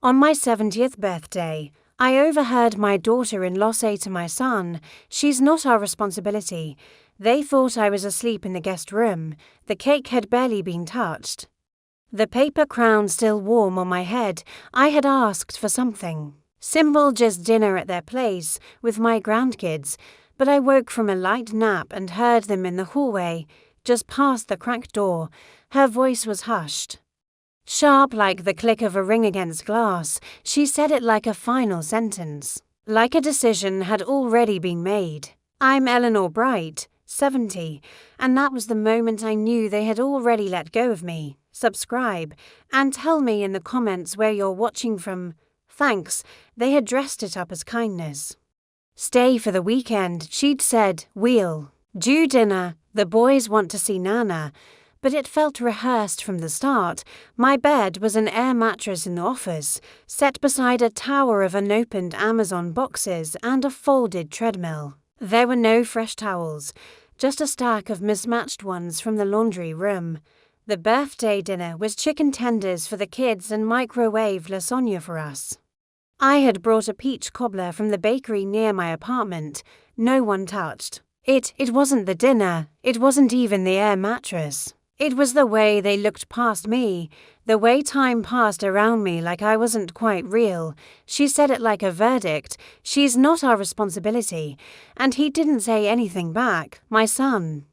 On my 70th birthday, I overheard my daughter-in-law say to my son, "She's not our responsibility." They thought I was asleep in the guest room. The cake had barely been touched. The paper crown still warm on my head. I had asked for something simple, just dinner at their place with my grandkids, but I woke from a light nap and heard them in the hallway, just past the cracked door. Her voice was hushed. Sharp like the click of a ring against glass, she said it like a final sentence. Like a decision had already been made. "I'm Eleanor Bright, 70, and that was the moment I knew they had already let go of me. Subscribe, and tell me in the comments where you're watching from. Thanks." They had dressed it up as kindness. "Stay for the weekend," she'd said. "We'll do dinner. The boys want to see Nana." But it felt rehearsed from the start. My bed was an air mattress in the office, set beside a tower of unopened Amazon boxes and a folded treadmill. There were no fresh towels, just a stack of mismatched ones from the laundry room. The birthday dinner was chicken tenders for the kids and microwave lasagna for us. I had brought a peach cobbler from the bakery near my apartment. No one touched. It wasn't the dinner, it wasn't even the air mattress. It was the way they looked past me, the way time passed around me like I wasn't quite real. She said it like a verdict. "She's not our responsibility." And he didn't say anything back. My son.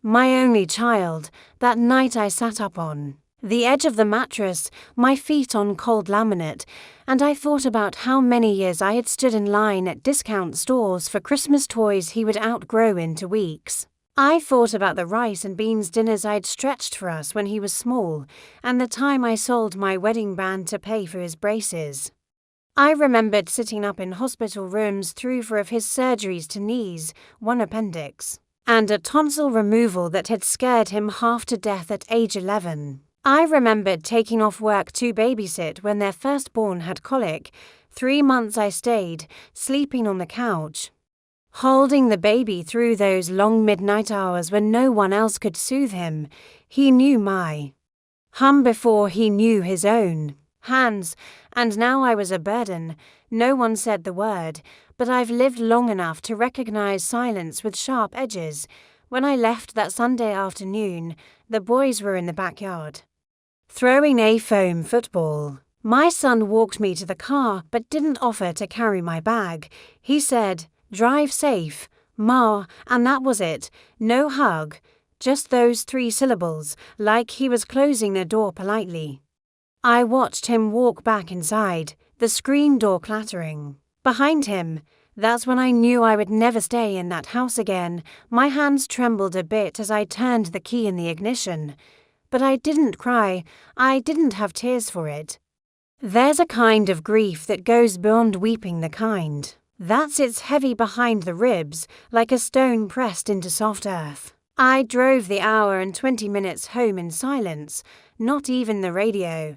My only child. That night I sat up on the edge of the mattress, my feet on cold laminate, and I thought about how many years I had stood in line at discount stores for Christmas toys he would outgrow into weeks. I thought about the rice and beans dinners I'd stretched for us when he was small, and the time I sold my wedding band to pay for his braces. I remembered sitting up in hospital rooms through 4 of his surgeries to knees, 1 appendix, and a tonsil removal that had scared him half to death at age 11. I remembered taking off work to babysit when their firstborn had colic. 3 months I stayed, sleeping on the couch, holding the baby through those long midnight hours when no one else could soothe him. He knew my hum before he knew his own hands, and now I was a burden. No one said the word, but I've lived long enough to recognize silence with sharp edges. When I left that Sunday afternoon, the boys were in the backyard, throwing a foam football. My son walked me to the car but didn't offer to carry my bag. He said, "Drive safe, Ma," and that was it. No hug, just those 3 syllables, like he was closing the door politely. I watched him walk back inside, the screen door clattering behind him. That's when I knew I would never stay in that house again. My hands trembled a bit as I turned the key in the ignition. But I didn't cry. I didn't have tears for it. There's a kind of grief that goes beyond weeping, the kind that sits heavy behind the ribs, like a stone pressed into soft earth. I drove the hour and 20 minutes home in silence, not even the radio.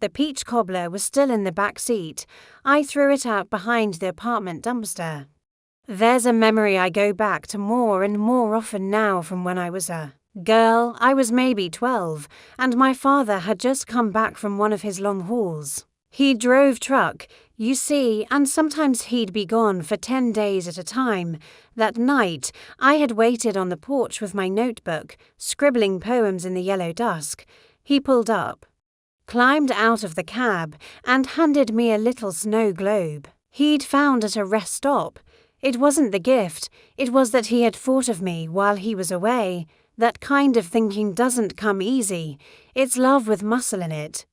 The peach cobbler was still in the back seat. I threw it out behind the apartment dumpster. There's a memory I go back to more and more often now from when I was a girl. I was maybe 12, and my father had just come back from one of his long hauls. He drove truck, you see, and sometimes he'd be gone for 10 days at a time. That night, I had waited on the porch with my notebook, scribbling poems in the yellow dusk. He pulled up, climbed out of the cab, and handed me a little snow globe he'd found at a rest stop. It wasn't the gift, it was that he had thought of me while he was away. That kind of thinking doesn't come easy. It's love with muscle in it.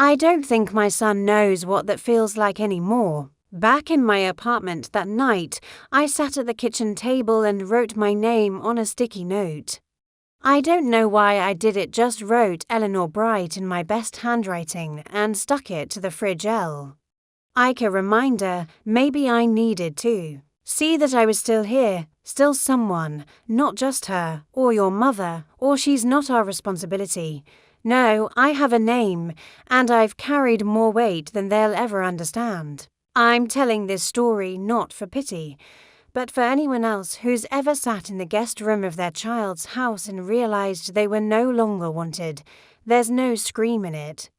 I don't think my son knows what that feels like anymore. Back in my apartment that night, I sat at the kitchen table and wrote my name on a sticky note. I don't know why I did it, just wrote Eleanor Bright in my best handwriting and stuck it to the fridge L. Like a reminder, maybe I needed to see that I was still here, still someone, not just her, or your mother, or she's not our responsibility. No, I have a name, and I've carried more weight than they'll ever understand. I'm telling this story not for pity, but for anyone else who's ever sat in the guest room of their child's house and realized they were no longer wanted. There's no scream in it.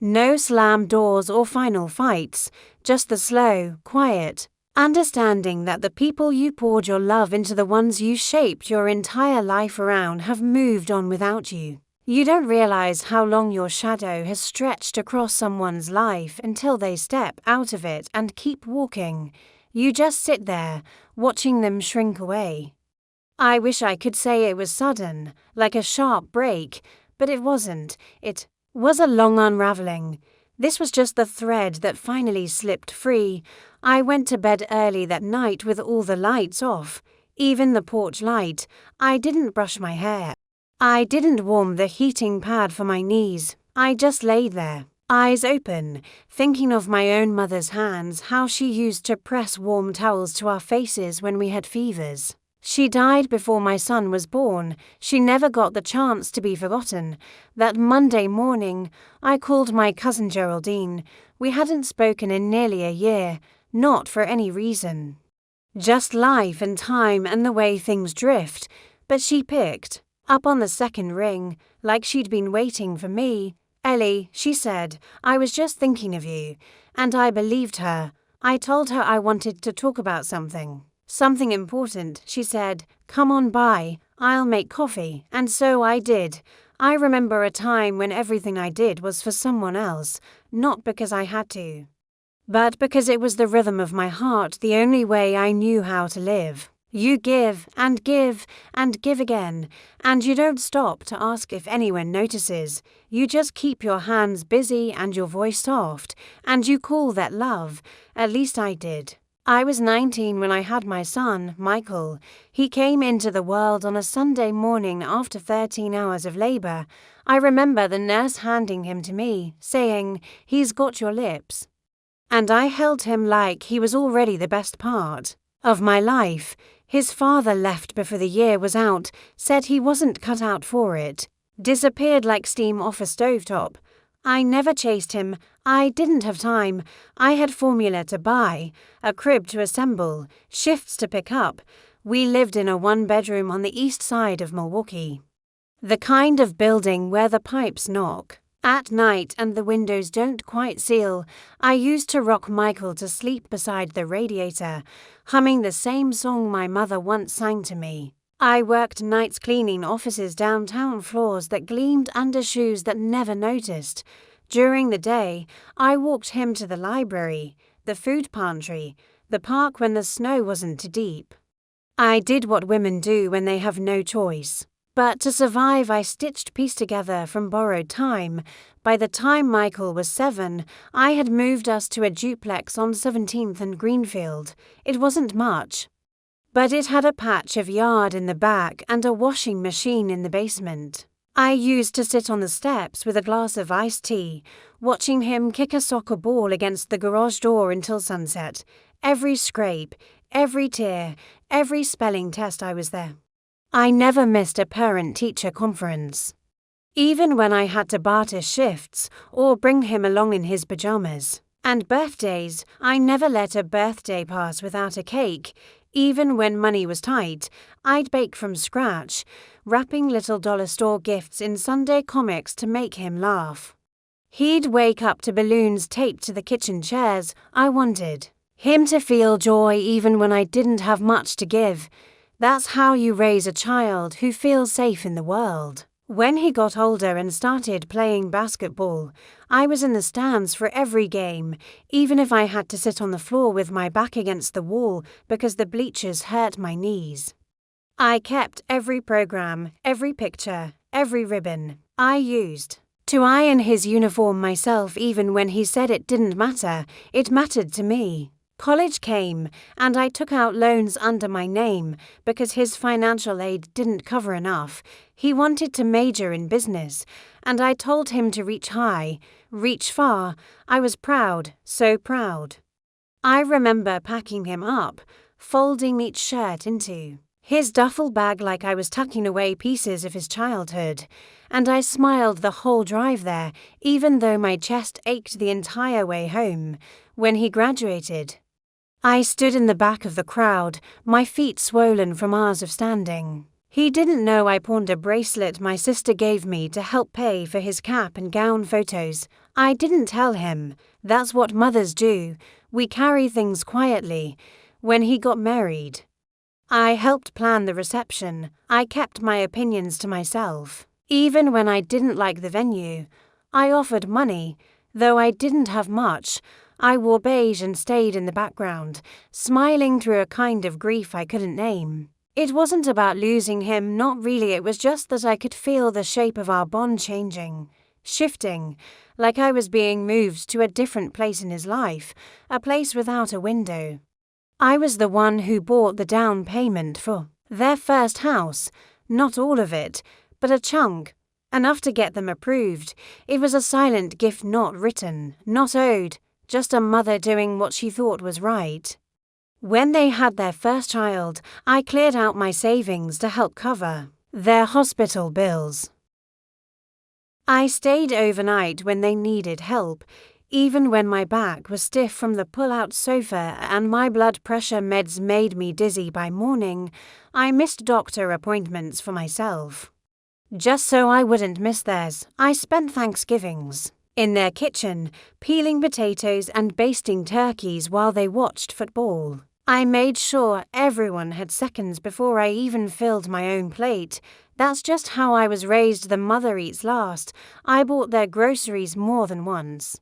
No slam doors or final fights, just the slow, quiet understanding that the people you poured your love into, the ones you shaped your entire life around, have moved on without you. You don't realize how long your shadow has stretched across someone's life until they step out of it and keep walking. You just sit there, watching them shrink away. I wish I could say it was sudden, like a sharp break, but it wasn't. It was a long unraveling. This was just the thread that finally slipped free. I went to bed early that night with all the lights off, even the porch light. I didn't brush my hair. I didn't warm the heating pad for my knees. I just lay there, eyes open, thinking of my own mother's hands, how she used to press warm towels to our faces when we had fevers. She died before my son was born. She never got the chance to be forgotten. That Monday morning, I called my cousin Geraldine. We hadn't spoken in nearly a year, not for any reason. Just life and time and the way things drift. But she picked up on the second ring, like she'd been waiting for me. "Ellie," she said, "I was just thinking of you." And I believed her. I told her I wanted to talk about something. "Something important," she said. "Come on by, I'll make coffee." And so I did. I remember a time when everything I did was for someone else, not because I had to, but because it was the rhythm of my heart, the only way I knew how to live. You give and give and give again, and you don't stop to ask if anyone notices. You just keep your hands busy and your voice soft, and you call that love. At least I did. I was 19 when I had my son, Michael. He came into the world on a Sunday morning after 13 hours of labor. I remember the nurse handing him to me, saying, "He's got your lips." And I held him like he was already the best part of my life. His father left before the year was out, said he wasn't cut out for it, disappeared like steam off a stovetop. I never chased him. I didn't have time. I had formula to buy, a crib to assemble, shifts to pick up. We lived in a one-bedroom on the east side of Milwaukee. The kind of building where the pipes knock at night and the windows don't quite seal. I used to rock Michael to sleep beside the radiator, humming the same song my mother once sang to me. I worked nights cleaning offices downtown, floors that gleamed under shoes that never noticed. During the day, I walked him to the library, the food pantry, the park when the snow wasn't too deep. I did what women do when they have no choice. But to survive, I stitched peace together from borrowed time. By the time Michael was 7, I had moved us to a duplex on 17th and Greenfield. It wasn't much, but it had a patch of yard in the back and a washing machine in the basement. I used to sit on the steps with a glass of iced tea, watching him kick a soccer ball against the garage door until sunset. Every scrape, every tear, every spelling test, I was there. I never missed a parent-teacher conference. Even when I had to barter shifts or bring him along in his pajamas. And birthdays, I never let a birthday pass without a cake. Even when money was tight, I'd bake from scratch, wrapping little dollar store gifts in Sunday comics to make him laugh. He'd wake up to balloons taped to the kitchen chairs. I wanted him to feel joy even when I didn't have much to give. That's how you raise a child who feels safe in the world. When he got older and started playing basketball, I was in the stands for every game, even if I had to sit on the floor with my back against the wall because the bleachers hurt my knees. I kept every program, every picture, every ribbon I used to iron his uniform myself. Even when he said it didn't matter, it mattered to me. College came, and I took out loans under my name because his financial aid didn't cover enough. He wanted to major in business, and I told him to reach high, reach far. I was proud, so proud. I remember packing him up, folding each shirt into his duffel bag like I was tucking away pieces of his childhood, and I smiled the whole drive there, even though my chest ached the entire way home. When he graduated, I stood in the back of the crowd, my feet swollen from hours of standing. He didn't know I pawned a bracelet my sister gave me to help pay for his cap and gown photos. I didn't tell him. That's what mothers do. We carry things quietly. When he got married, I helped plan the reception. I kept my opinions to myself. Even when I didn't like the venue, I offered money. Though I didn't have much, I wore beige and stayed in the background, smiling through a kind of grief I couldn't name. It wasn't about losing him, not really. It was just that I could feel the shape of our bond changing, shifting, like I was being moved to a different place in his life, a place without a window. I was the one who bought the down payment for their first house, not all of it, but a chunk, enough to get them approved. It was a silent gift, not written, not owed, just a mother doing what she thought was right. When they had their first child, I cleared out my savings to help cover their hospital bills. I stayed overnight when they needed help, even when my back was stiff from the pull-out sofa and my blood pressure meds made me dizzy by morning. I missed doctor appointments for myself. Just so I wouldn't miss theirs, I spent Thanksgivings in their kitchen, peeling potatoes and basting turkeys while they watched football. I made sure everyone had seconds before I even filled my own plate. That's just how I was raised. The mother eats last. I bought their groceries more than once.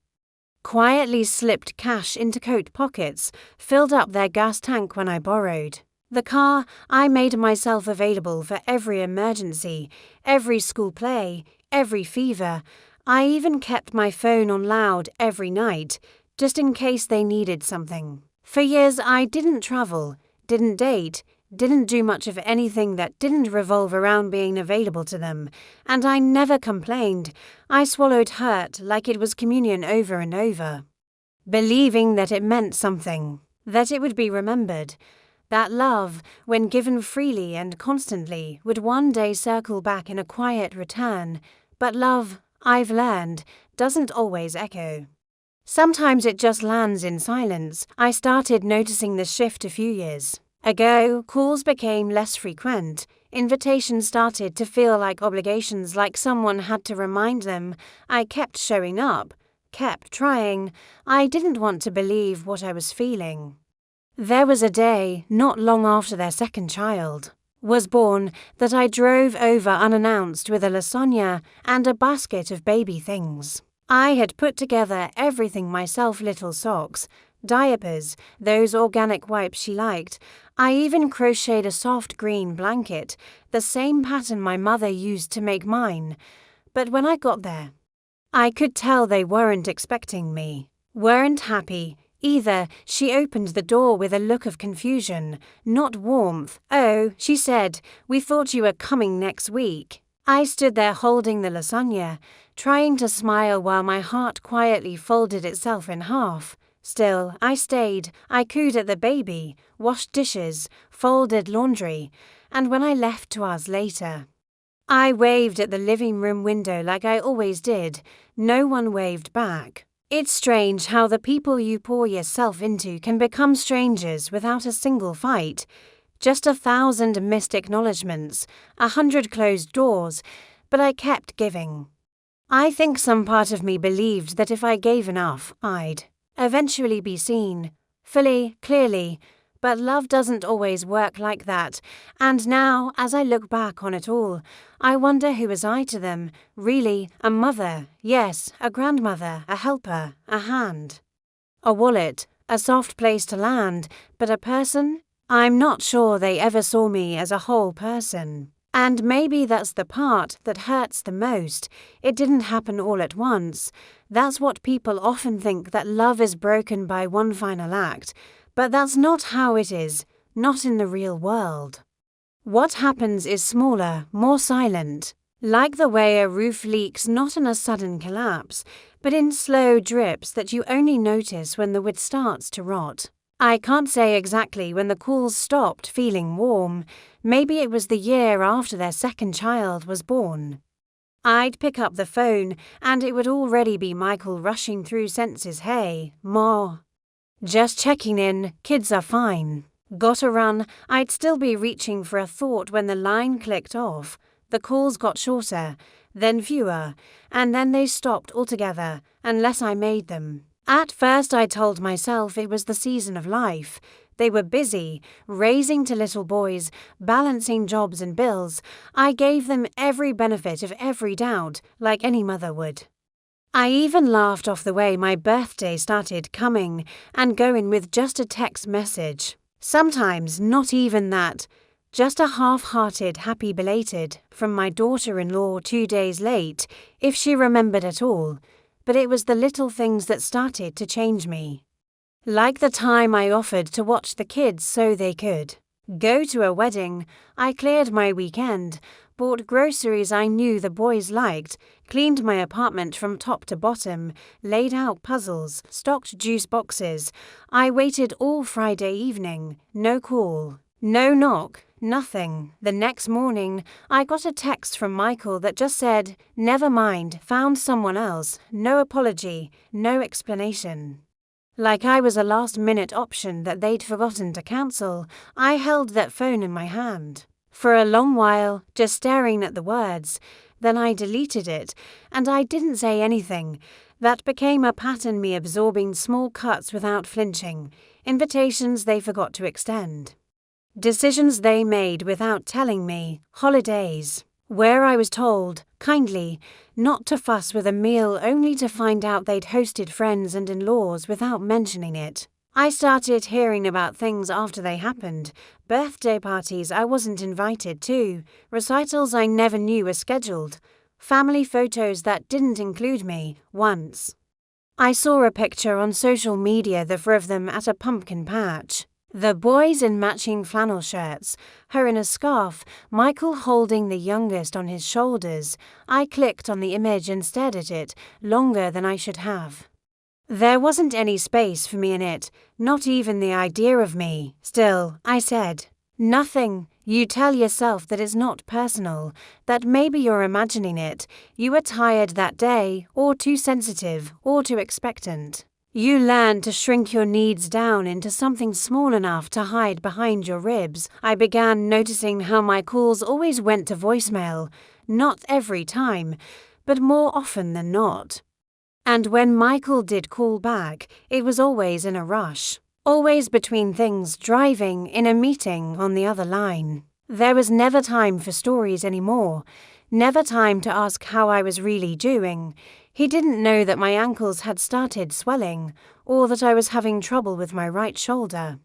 Quietly slipped cash into coat pockets, filled up their gas tank when I borrowed the car. I made myself available for every emergency, every school play, every fever. I even kept my phone on loud every night, just in case they needed something. For years I didn't travel, didn't date, didn't do much of anything that didn't revolve around being available to them, and I never complained. I swallowed hurt like it was communion over and over, believing that it meant something, that it would be remembered, that love, when given freely and constantly, would one day circle back in a quiet return. But love, I've learned, doesn't always echo. Sometimes it just lands in silence. I started noticing the shift a few years ago. Calls became less frequent. Invitations started to feel like obligations, like someone had to remind them. I kept showing up, kept trying. I didn't want to believe what I was feeling. There was a day, not long after their second child was born, that I drove over unannounced with a lasagna and a basket of baby things. I had put together everything myself: little socks, diapers, those organic wipes she liked. I even crocheted a soft green blanket, the same pattern my mother used to make mine. But when I got there, I could tell they weren't expecting me, weren't happy either. She opened the door with a look of confusion, not warmth. "Oh," she said, "we thought you were coming next week." I stood there holding the lasagna, trying to smile while my heart quietly folded itself in half. Still, I stayed. I cooed at the baby, washed dishes, folded laundry, and when I left 2 hours later, I waved at the living room window like I always did. No one waved back. It's strange how the people you pour yourself into can become strangers without a single fight. Just 1,000 missed acknowledgements, 100 closed doors, but I kept giving. I think some part of me believed that if I gave enough, I'd eventually be seen, fully, clearly, but love doesn't always work like that, and now, as I look back on it all, I wonder who was I to them, really. A mother, yes, a grandmother, a helper, a hand, a wallet, a soft place to land, but a person? I'm not sure they ever saw me as a whole person. And maybe that's the part that hurts the most. It didn't happen all at once. That's what people often think, that love is broken by one final act. But that's not how it is, not in the real world. What happens is smaller, more silent, like the way a roof leaks, not in a sudden collapse, but in slow drips that you only notice when the wood starts to rot. I can't say exactly when the calls stopped feeling warm. Maybe it was the year after their second child was born. I'd pick up the phone, and it would already be Michael rushing through sentences. "Hey, Ma. Just checking in, kids are fine. Gotta run." I'd still be reaching for a thought when the line clicked off. The calls got shorter. then fewer, and then they stopped altogether, unless I made them. At first I told myself it was the season of life. They were busy, raising two little boys, balancing jobs and bills. I gave them every benefit of every doubt, like any mother would. I even laughed off the way my birthday started coming and going with just a text message. Sometimes not even that. Just a half-hearted happy belated from my daughter-in-law 2 days late, if she remembered at all. But it was the little things that started to change me. Like the time I offered to watch the kids so they could go to a wedding. I cleared my weekend, bought groceries I knew the boys liked, cleaned my apartment from top to bottom, laid out puzzles, stocked juice boxes. I waited all Friday evening, no call, no knock, nothing. The next morning, I got a text from Michael that just said, "Never mind, found someone else, no apology, no explanation." Like I was a last-minute option that they'd forgotten to cancel. I held that phone in my hand for a long while, just staring at the words. Then I deleted it, and I didn't say anything. That became a pattern, me absorbing small cuts without flinching, invitations they forgot to extend, decisions they made without telling me, holidays where I was told, kindly, not to fuss with a meal only to find out they'd hosted friends and in-laws without mentioning it. I started hearing about things after they happened, birthday parties I wasn't invited to, recitals I never knew were scheduled, family photos that didn't include me, once. I saw a picture on social media, the four of them at a pumpkin patch. The boys in matching flannel shirts, her in a scarf, Michael holding the youngest on his shoulders. I clicked on the image and stared at it, longer than I should have. There wasn't any space for me in it, not even the idea of me. Still, I said, "Nothing. You tell yourself that it's not personal, that maybe you're imagining it. You were tired that day, or too sensitive, or too expectant. You learn to shrink your needs down into something small enough to hide behind your ribs." I began noticing how my calls always went to voicemail, not every time, but more often than not. And when Michael did call back, it was always in a rush, always between things, driving, in a meeting, on the other line. There was never time for stories anymore, never time to ask how I was really doing. He didn't know that my ankles had started swelling, or that I was having trouble with my right shoulder.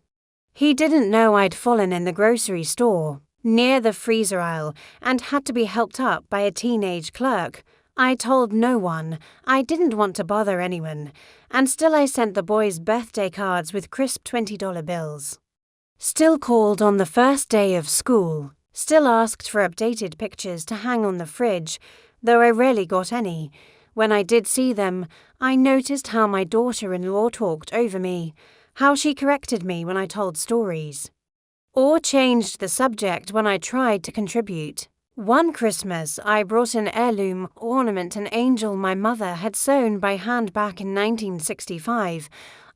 He didn't know I'd fallen in the grocery store, near the freezer aisle, and had to be helped up by a teenage clerk. I told no one. I didn't want to bother anyone, and still I sent the boys birthday cards with crisp $20 bills. Still called on the first day of school. Still asked for updated pictures to hang on the fridge, though I rarely got any. When I did see them, I noticed how my daughter-in-law talked over me, how she corrected me when I told stories, or changed the subject when I tried to contribute. One Christmas, I brought an heirloom ornament, an angel my mother had sewn by hand back in 1965.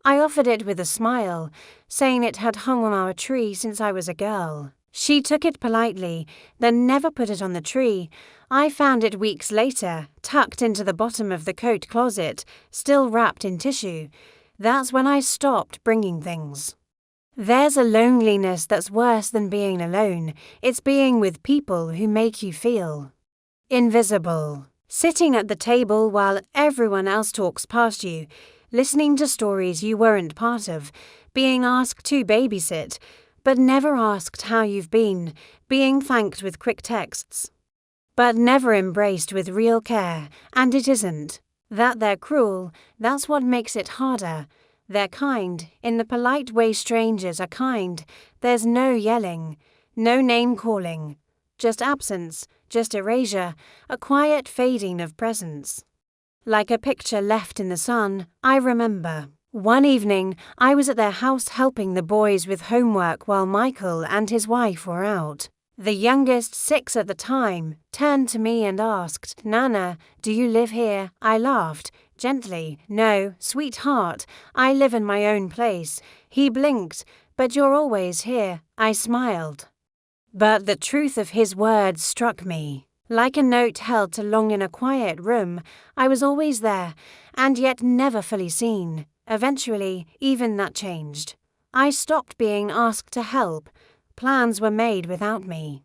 I offered it with a smile, saying it had hung on our tree since I was a girl. She took it politely, then never put it on the tree. I found it weeks later, tucked into the bottom of the coat closet, still wrapped in tissue. That's when I stopped bringing things. There's a loneliness that's worse than being alone. It's being with people who make you feel invisible. Sitting at the table while everyone else talks past you, listening to stories you weren't part of, being asked to babysit, but never asked how you've been, being thanked with quick texts, but never embraced with real care. And it isn't that they're cruel, that's what makes it harder. They're kind, in the polite way strangers are kind. There's no yelling, no name-calling, just absence, just erasure, a quiet fading of presence. Like a picture left in the sun. I remember one evening I was at their house helping the boys with homework while Michael and his wife were out. The youngest, 6 at the time, turned to me and asked, "Nana, do you live here?" I laughed, gently. "No, sweetheart, I live in my own place." He blinked. "But you're always here." I smiled. But the truth of his words struck me. Like a note held too long in a quiet room, I was always there, and yet never fully seen. Eventually, even that changed. I stopped being asked to help. Plans were made without me.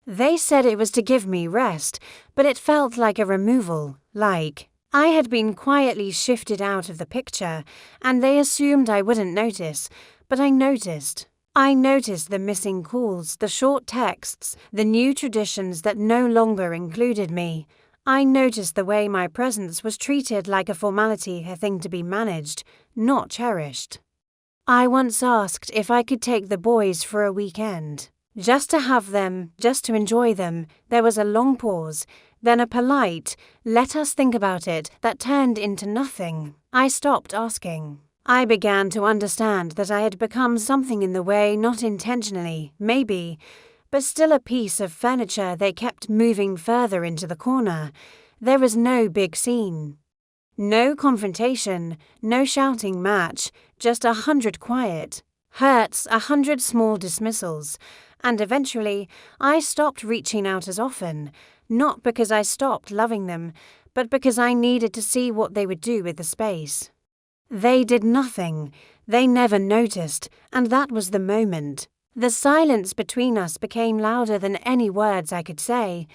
They said it was to give me rest, but it felt like a removal, like I had been quietly shifted out of the picture, and they assumed I wouldn't notice, but I noticed. I noticed the missing calls, the short texts, the new traditions that no longer included me. I noticed the way my presence was treated like a formality, a thing to be managed, not cherished. I once asked if I could take the boys for a weekend. Just to have them, just to enjoy them. There was a long pause, then a polite, "Let us think about it," that turned into nothing. I stopped asking. I began to understand that I had become something in the way, not intentionally, maybe, but still a piece of furniture they kept moving further into the corner. There was no big scene. No confrontation, no shouting match, just 100 quiet hurts, 100 small dismissals, and eventually I stopped reaching out as often, not because I stopped loving them, but because I needed to see what they would do with the space. They did nothing, they never noticed, and that was the moment. The silence between us became louder than any words I could say.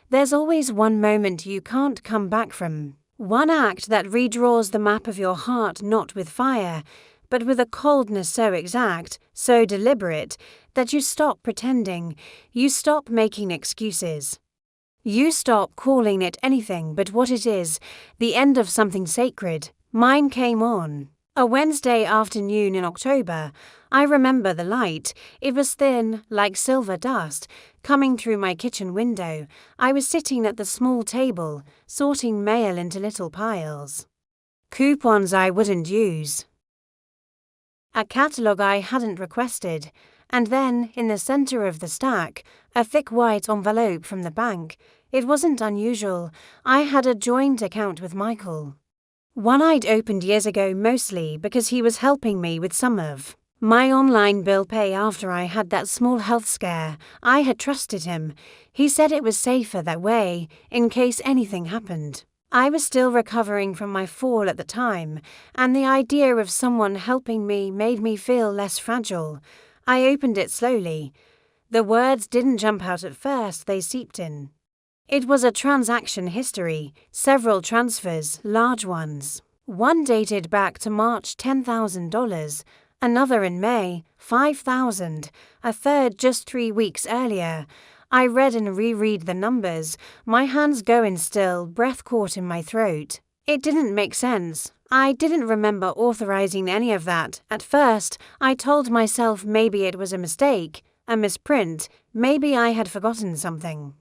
There's always one moment you can't come back from. One act that redraws the map of your heart, not with fire, but with a coldness so exact, so deliberate, that you stop pretending, you stop making excuses. You stop calling it anything but what it is, the end of something sacred. Mine came on. A Wednesday afternoon in October. I remember the light. It was thin, like silver dust, coming through my kitchen window. I was sitting at the small table, sorting mail into little piles. Coupons I wouldn't use. A catalogue I hadn't requested. And then, in the centre of the stack, a thick white envelope from the bank. It wasn't unusual. I had a joint account with Michael. One I'd opened years ago mostly because he was helping me with some of my online bill pay after I had that small health scare. I had trusted him. He said it was safer that way, in case anything happened. I was still recovering from my fall at the time, and the idea of someone helping me made me feel less fragile. I opened it slowly. The words didn't jump out at first, they seeped in. It was a transaction history, several transfers, large ones. One dated back to March, $10,000, another in May, $5,000, a third just 3 weeks earlier. I read and reread the numbers, my hands going still, breath caught in my throat. It didn't make sense. I didn't remember authorizing any of that. At first, I told myself maybe it was a mistake, a misprint, maybe I had forgotten something.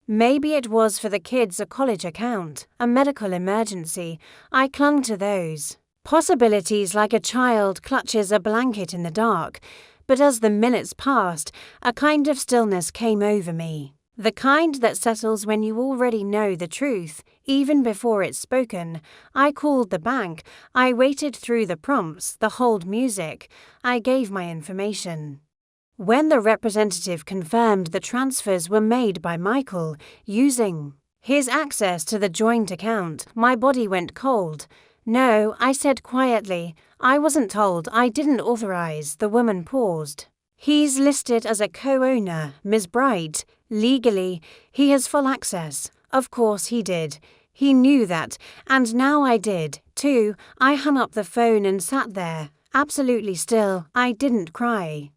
Maybe it was for the kids a college account, a medical emergency. I clung to those possibilities like a child clutches a blanket in the dark. But as the minutes passed, a kind of stillness came over me. The kind that settles when you already know the truth, even before it's spoken. I called the bank. I waited through the prompts, the hold music. I gave my information. When the representative confirmed the transfers were made by Michael, using his access to the joint account, my body went cold. "No," I said quietly. "I wasn't told. I didn't authorize." The woman paused. "He's listed as a co-owner, Ms. Bright. Legally, he has full access." Of course he did. He knew that, and now I did, too. I hung up the phone and sat there, absolutely still. I didn't cry.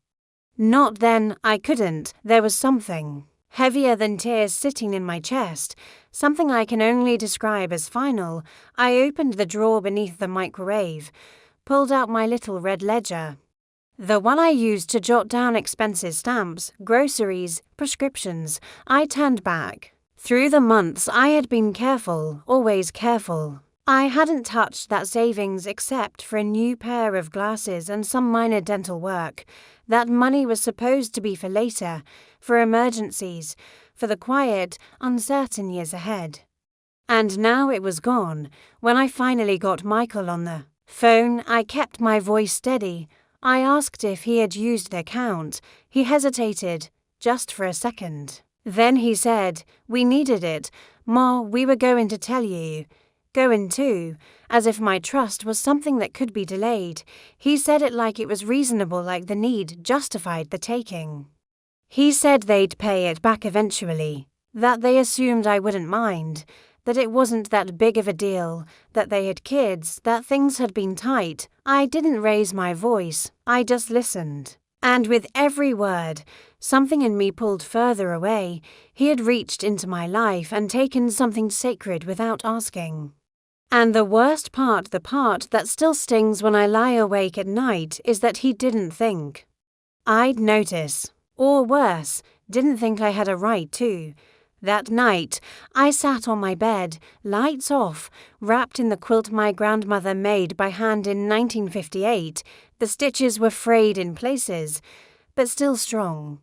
Not then, I couldn't. There was something heavier than tears sitting in my chest, something I can only describe as final. I opened the drawer beneath the microwave, pulled out my little red ledger. The one I used to jot down expenses, stamps, groceries, prescriptions. I turned back. Through the months I had been careful, always careful. I hadn't touched that savings except for a new pair of glasses and some minor dental work. That money was supposed to be for later, for emergencies, for the quiet, uncertain years ahead. And now it was gone. When I finally got Michael on the phone, I kept my voice steady. I asked if he had used the account. He hesitated, just for a second. Then he said, "We needed it. Ma, we were going to tell you." Going to, as if my trust was something that could be delayed. He said it like it was reasonable, like the need justified the taking. He said they'd pay it back eventually, that they assumed I wouldn't mind, that it wasn't that big of a deal, that they had kids, that things had been tight. I didn't raise my voice, I just listened. And with every word, something in me pulled further away. He had reached into my life and taken something sacred without asking. And the worst part, the part that still stings when I lie awake at night, is that he didn't think I'd notice. Or worse, didn't think I had a right to. That night, I sat on my bed, lights off, wrapped in the quilt my grandmother made by hand in 1958. The stitches were frayed in places, but still strong.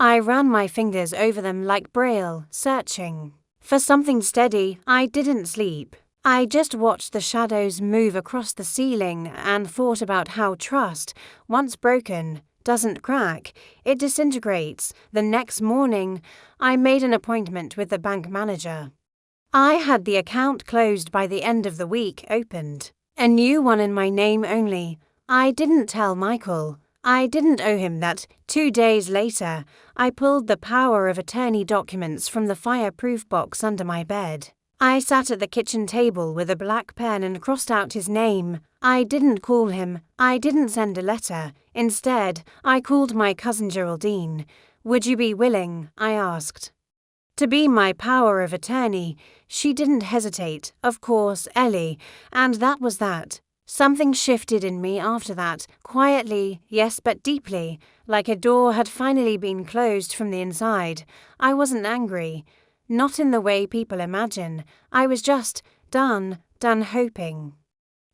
I ran my fingers over them like Braille, searching for something steady. I didn't sleep. I just watched the shadows move across the ceiling and thought about how trust, once broken, doesn't crack, it disintegrates. The next morning, I made an appointment with the bank manager. I had the account closed by the end of the week, opened a new one in my name only. I didn't tell Michael. I didn't owe him that. 2 days later, I pulled the power of attorney documents from the fireproof box under my bed. I sat at the kitchen table with a black pen and crossed out his name. I didn't call him. I didn't send a letter. Instead, I called my cousin Geraldine. "Would you be willing," I asked, "to be my power of attorney?" She didn't hesitate. Of course, Ellie. And that was that. Something shifted in me after that, quietly, yes, but deeply, like a door had finally been closed from the inside. I wasn't angry. Not in the way people imagine. I was just done hoping.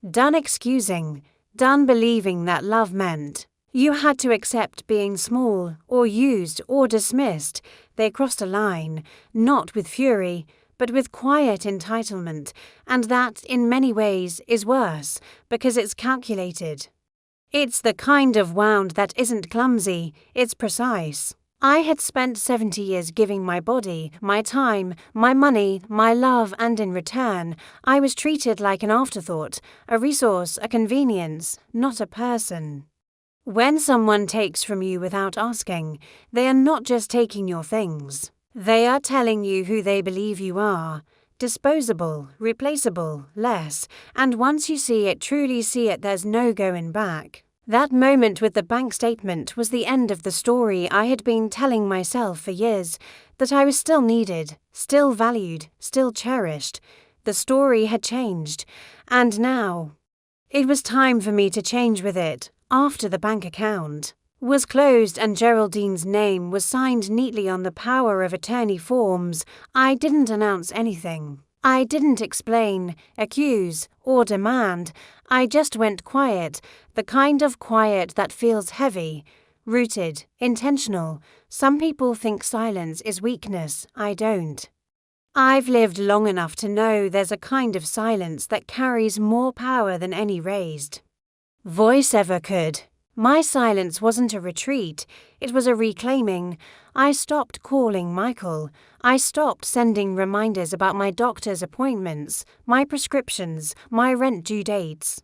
Done excusing. Done believing that love meant you had to accept being small, or used, or dismissed. They crossed a line, not with fury, but with quiet entitlement, and that, in many ways, is worse, because it's calculated. It's the kind of wound that isn't clumsy, it's precise. I had spent 70 years giving my body, my time, my money, my love, and in return, I was treated like an afterthought, a resource, a convenience, not a person. When someone takes from you without asking, they are not just taking your things. They are telling you who they believe you are. Disposable, replaceable, less, and once you see it, truly see it, there's no going back. That moment with the bank statement was the end of the story I had been telling myself for years, that I was still needed, still valued, still cherished. The story had changed, and now it was time for me to change with it. After the bank account was closed and Geraldine's name was signed neatly on the power of attorney forms, I didn't announce anything. I didn't explain, accuse, or demand. I just went quiet, the kind of quiet that feels heavy, rooted, intentional. Some people think silence is weakness. I don't. I've lived long enough to know there's a kind of silence that carries more power than any raised voice ever could. My silence wasn't a retreat, it was a reclaiming. I stopped calling Michael. I stopped sending reminders about my doctor's appointments, my prescriptions, my rent due dates.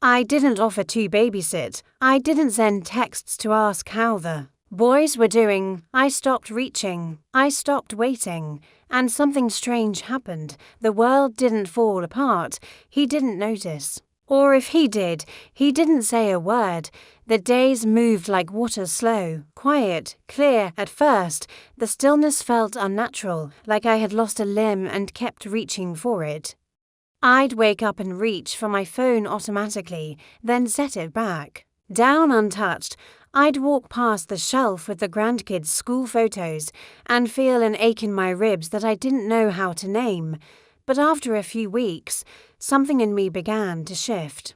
I didn't offer to babysit. I didn't send texts to ask how the boys were doing. I stopped reaching. I stopped waiting. And something strange happened. The world didn't fall apart. He didn't notice. Or if he did, he didn't say a word. The days moved like water, slow, quiet, clear. At first, the stillness felt unnatural, like I had lost a limb and kept reaching for it. I'd wake up and reach for my phone automatically, then set it back down untouched. I'd walk past the shelf with the grandkids' school photos and feel an ache in my ribs that I didn't know how to name. But after a few weeks, something in me began to shift.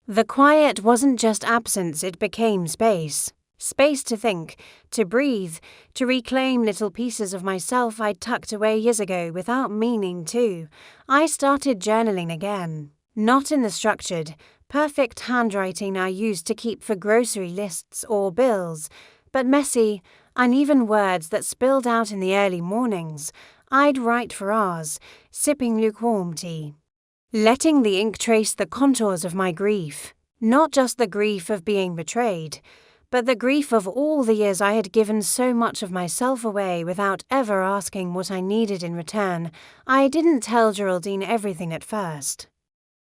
The quiet wasn't just absence, it became space. Space to think, to breathe, to reclaim little pieces of myself I'd tucked away years ago without meaning to. I started journaling again. Not in the structured, perfect handwriting I used to keep for grocery lists or bills, but messy, uneven words that spilled out in the early mornings. I'd write for hours, sipping lukewarm tea, letting the ink trace the contours of my grief. Not just the grief of being betrayed, but the grief of all the years I had given so much of myself away without ever asking what I needed in return. I didn't tell Geraldine everything at first.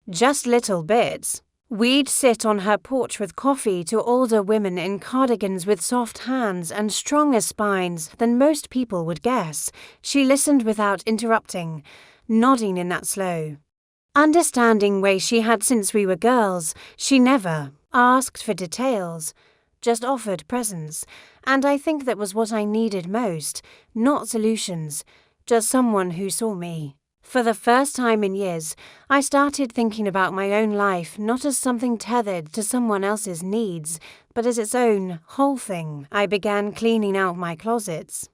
Just little bits. We'd sit on her porch with coffee to older women in cardigans with soft hands and stronger spines than most people would guess. She listened without interrupting, nodding in that slow, understanding way she had since we were girls. She never asked for details, just offered presence, and I think that was what I needed most, not solutions, just someone who saw me. For the first time in years, I started thinking about my own life not as something tethered to someone else's needs, but as its own, whole thing. I began cleaning out my closets,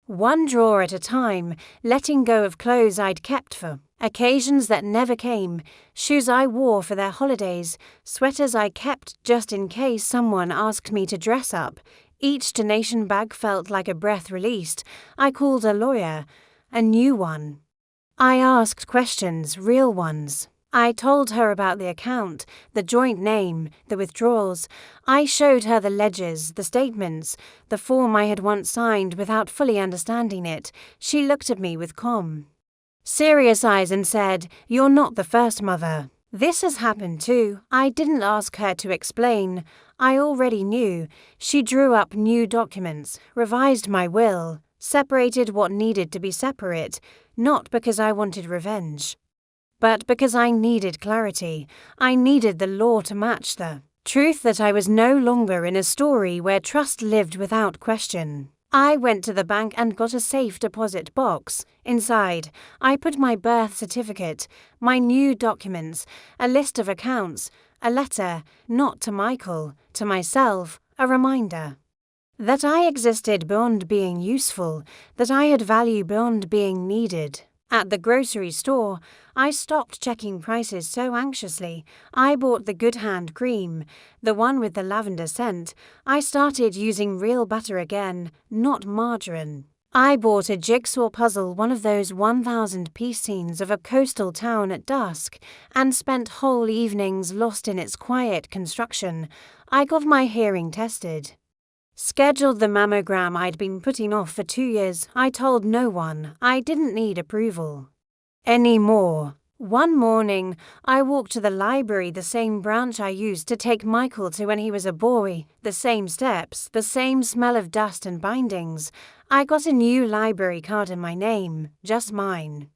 one drawer at a time, letting go of clothes I'd kept for occasions that never came, shoes I wore for their holidays, sweaters I kept just in case someone asked me to dress up. Each donation bag felt like a breath released. I called a lawyer, a new one. I asked questions, real ones. I told her about the account, the joint name, the withdrawals. I showed her the ledgers, the statements, the form I had once signed without fully understanding it. She looked at me with calm, serious eyes and said, "You're not the first, Mother. This has happened too." I didn't ask her to explain. I already knew. She drew up new documents, revised my will, separated what needed to be separate, not because I wanted revenge, but because I needed clarity. I needed the law to match the truth that I was no longer in a story where trust lived without question. I went to the bank and got a safe deposit box. Inside, I put my birth certificate, my new documents, a list of accounts, a letter, not to Michael, to myself, a reminder that I existed beyond being useful, that I had value beyond being needed. At the grocery store, I stopped checking prices so anxiously. I bought the Good Hand cream, the one with the lavender scent. I started using real butter again, not margarine. I bought a jigsaw puzzle, one of those 1,000-piece scenes of a coastal town at dusk, and spent whole evenings lost in its quiet construction. I got my hearing tested, scheduled the mammogram I'd been putting off for 2 years. I told no one. I didn't need approval anymore. One morning, I walked to the library, the same branch I used to take Michael to when he was a boy, the same steps, the same smell of dust and bindings. I got a new library card in my name, just mine.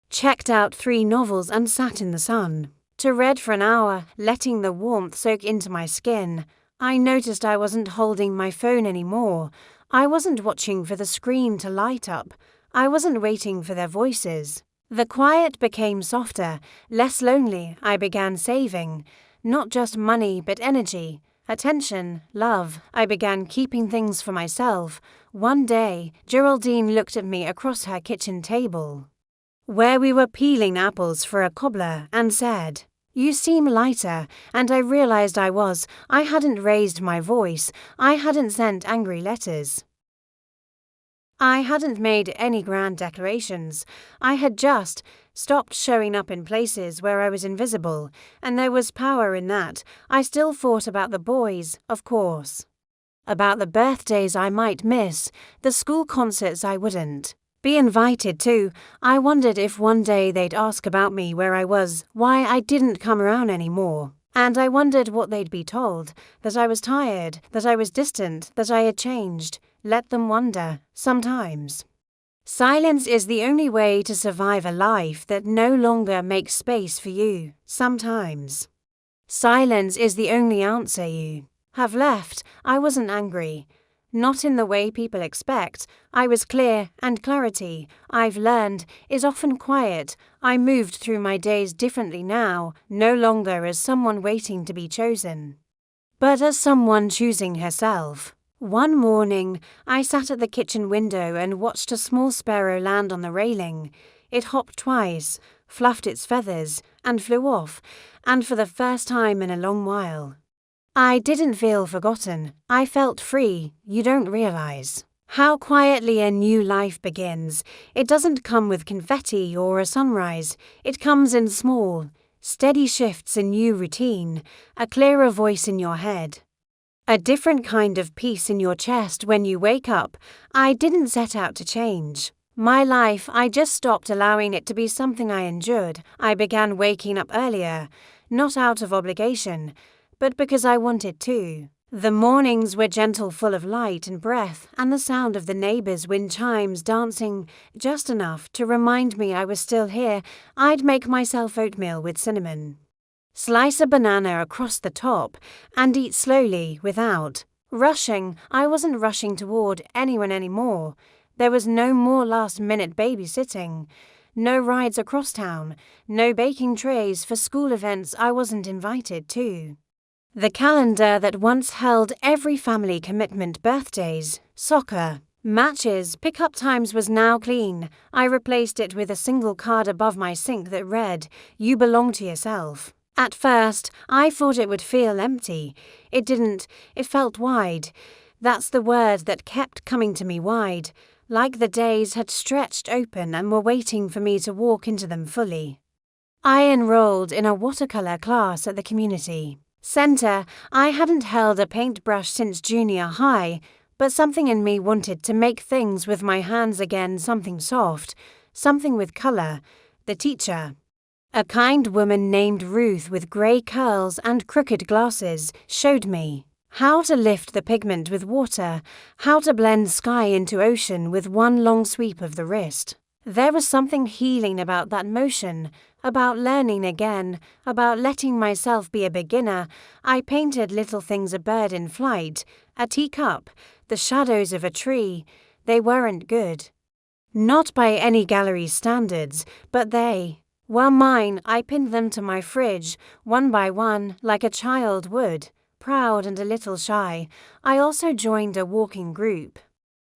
Checked out 3 novels and sat in the sun to read for an hour, letting the warmth soak into my skin. I noticed I wasn't holding my phone anymore. I wasn't watching for the screen to light up. I wasn't waiting for their voices. The quiet became softer, less lonely. I began saving, not just money but energy, attention, love. I began keeping things for myself. One day, Geraldine looked at me across her kitchen table, where we were peeling apples for a cobbler, and said, "You seem lighter," and I realized I was. I hadn't raised my voice. I hadn't sent angry letters. I hadn't made any grand declarations. I had just stopped showing up in places where I was invisible, and there was power in that. I still thought about the boys, of course. About the birthdays I might miss, the school concerts I wouldn't be invited to. I wondered if one day they'd ask about me, where I was, why I didn't come around anymore. And I wondered what they'd be told, that I was tired, that I was distant, that I had changed. Let them wonder, sometimes. Silence is the only way to survive a life that no longer makes space for you, sometimes. Silence is the only answer you have left. I wasn't angry. Not in the way people expect. I was clear, and clarity, I've learned, is often quiet. I moved through my days differently now, no longer as someone waiting to be chosen, but as someone choosing herself. One morning, I sat at the kitchen window and watched a small sparrow land on the railing. It hopped twice, fluffed its feathers, and flew off, and for the first time in a long while, I didn't feel forgotten. I felt free. You don't realize How quietly a new life begins. It doesn't come with confetti or a sunrise. It comes in small, steady shifts in new routine, a clearer voice in your head. A different kind of peace in your chest when you wake up. I didn't set out to change my life, I just stopped allowing it to be something I endured. I began waking up earlier, not out of obligation, but because I wanted to. The mornings were gentle, full of light and breath, and the sound of the neighbors' wind chimes dancing just enough to remind me I was still here. I'd make myself oatmeal with cinnamon, slice a banana across the top, and eat slowly without rushing. I wasn't rushing toward anyone anymore. There was no more last-minute babysitting, no rides across town, no baking trays for school events I wasn't invited to. The calendar that once held every family commitment, birthdays, soccer, matches, pick-up times was now clean. I replaced it with a single card above my sink that read, "You belong to yourself." At first, I thought it would feel empty. It didn't. It felt wide. That's the word that kept coming to me, wide. Like the days had stretched open and were waiting for me to walk into them fully. I enrolled in a watercolor class at the community center. I hadn't held a paintbrush since junior high, but something in me wanted to make things with my hands again, something soft, something with color. The teacher, a kind woman named Ruth with gray curls and crooked glasses, showed me how to lift the pigment with water, how to blend sky into ocean with one long sweep of the wrist. There was something healing about that motion, about learning again, about letting myself be a beginner. I painted little things, a bird in flight, a teacup, the shadows of a tree. They weren't good. Not by any gallery's standards, but they were mine. I pinned them to my fridge, one by one, like a child would. Proud and a little shy, I also joined a walking group.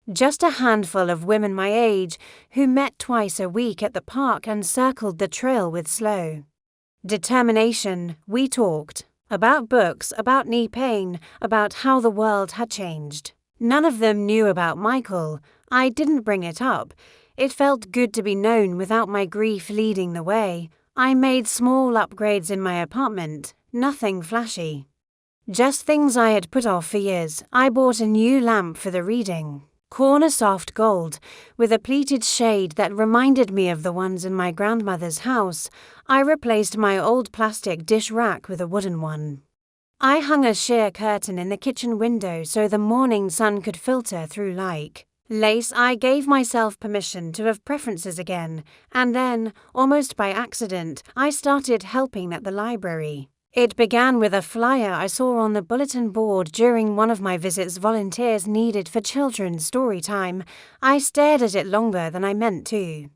Just a handful of women my age who met twice a week at the park and circled the trail with slow determination. We talked about books, about knee pain, about how the world had changed. None of them knew about Michael. I didn't bring it up. It felt good to be known without my grief leading the way. I made small upgrades in my apartment, nothing flashy. Just things I had put off for years. I bought a new lamp for the reading corner, soft gold, with a pleated shade that reminded me of the ones in my grandmother's house. I replaced my old plastic dish rack with a wooden one. I hung a sheer curtain in the kitchen window so the morning sun could filter through like lace. I gave myself permission to have preferences again, and then, almost by accident, I started helping at the library. It began with a flyer I saw on the bulletin board during one of my visits. Volunteers needed for children's story time. I stared at it longer than I meant to.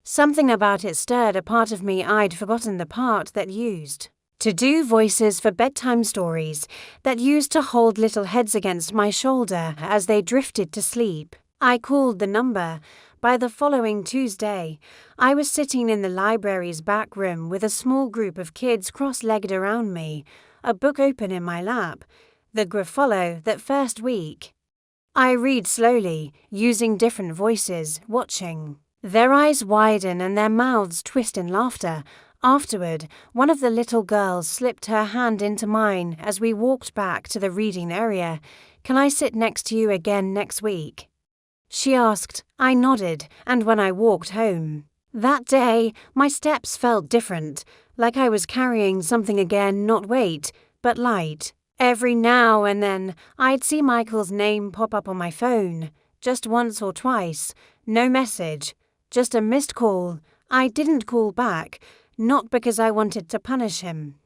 Something about it stirred a part of me I'd forgotten, the part that used to do voices for bedtime stories, that used to hold little heads against my shoulder as they drifted to sleep. I called the number. By the following Tuesday, I was sitting in the library's back room with a small group of kids cross-legged around me, a book open in my lap. The Gruffalo. That first week, I read slowly, using different voices, watching their eyes widen and their mouths twist in laughter. Afterward, one of the little girls slipped her hand into mine as we walked back to the reading area. "Can I sit next to you again next week?" she asked. I nodded, and when I walked home that day, my steps felt different, like I was carrying something again, not weight, but light. Every now and then, I'd see Michael's name pop up on my phone, just once or twice. No message, just a missed call. I didn't call back, not because I wanted to punish him,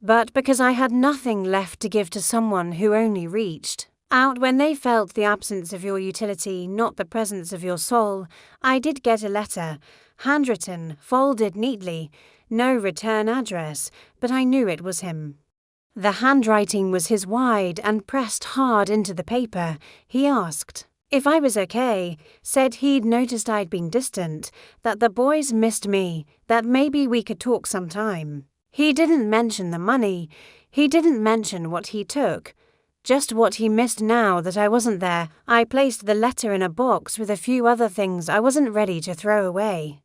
but because I had nothing left to give to someone who only reached out when they felt the absence of your utility, not the presence of your soul. I did get a letter, handwritten, folded neatly, no return address, but I knew it was him. The handwriting was his, wide and pressed hard into the paper. He asked if I was okay, said he'd noticed I'd been distant, that the boys missed me, that maybe we could talk sometime. He didn't mention the money. He didn't mention what he took. Just what he missed now that I wasn't there. I placed the letter in a box with a few other things I wasn't ready to throw away.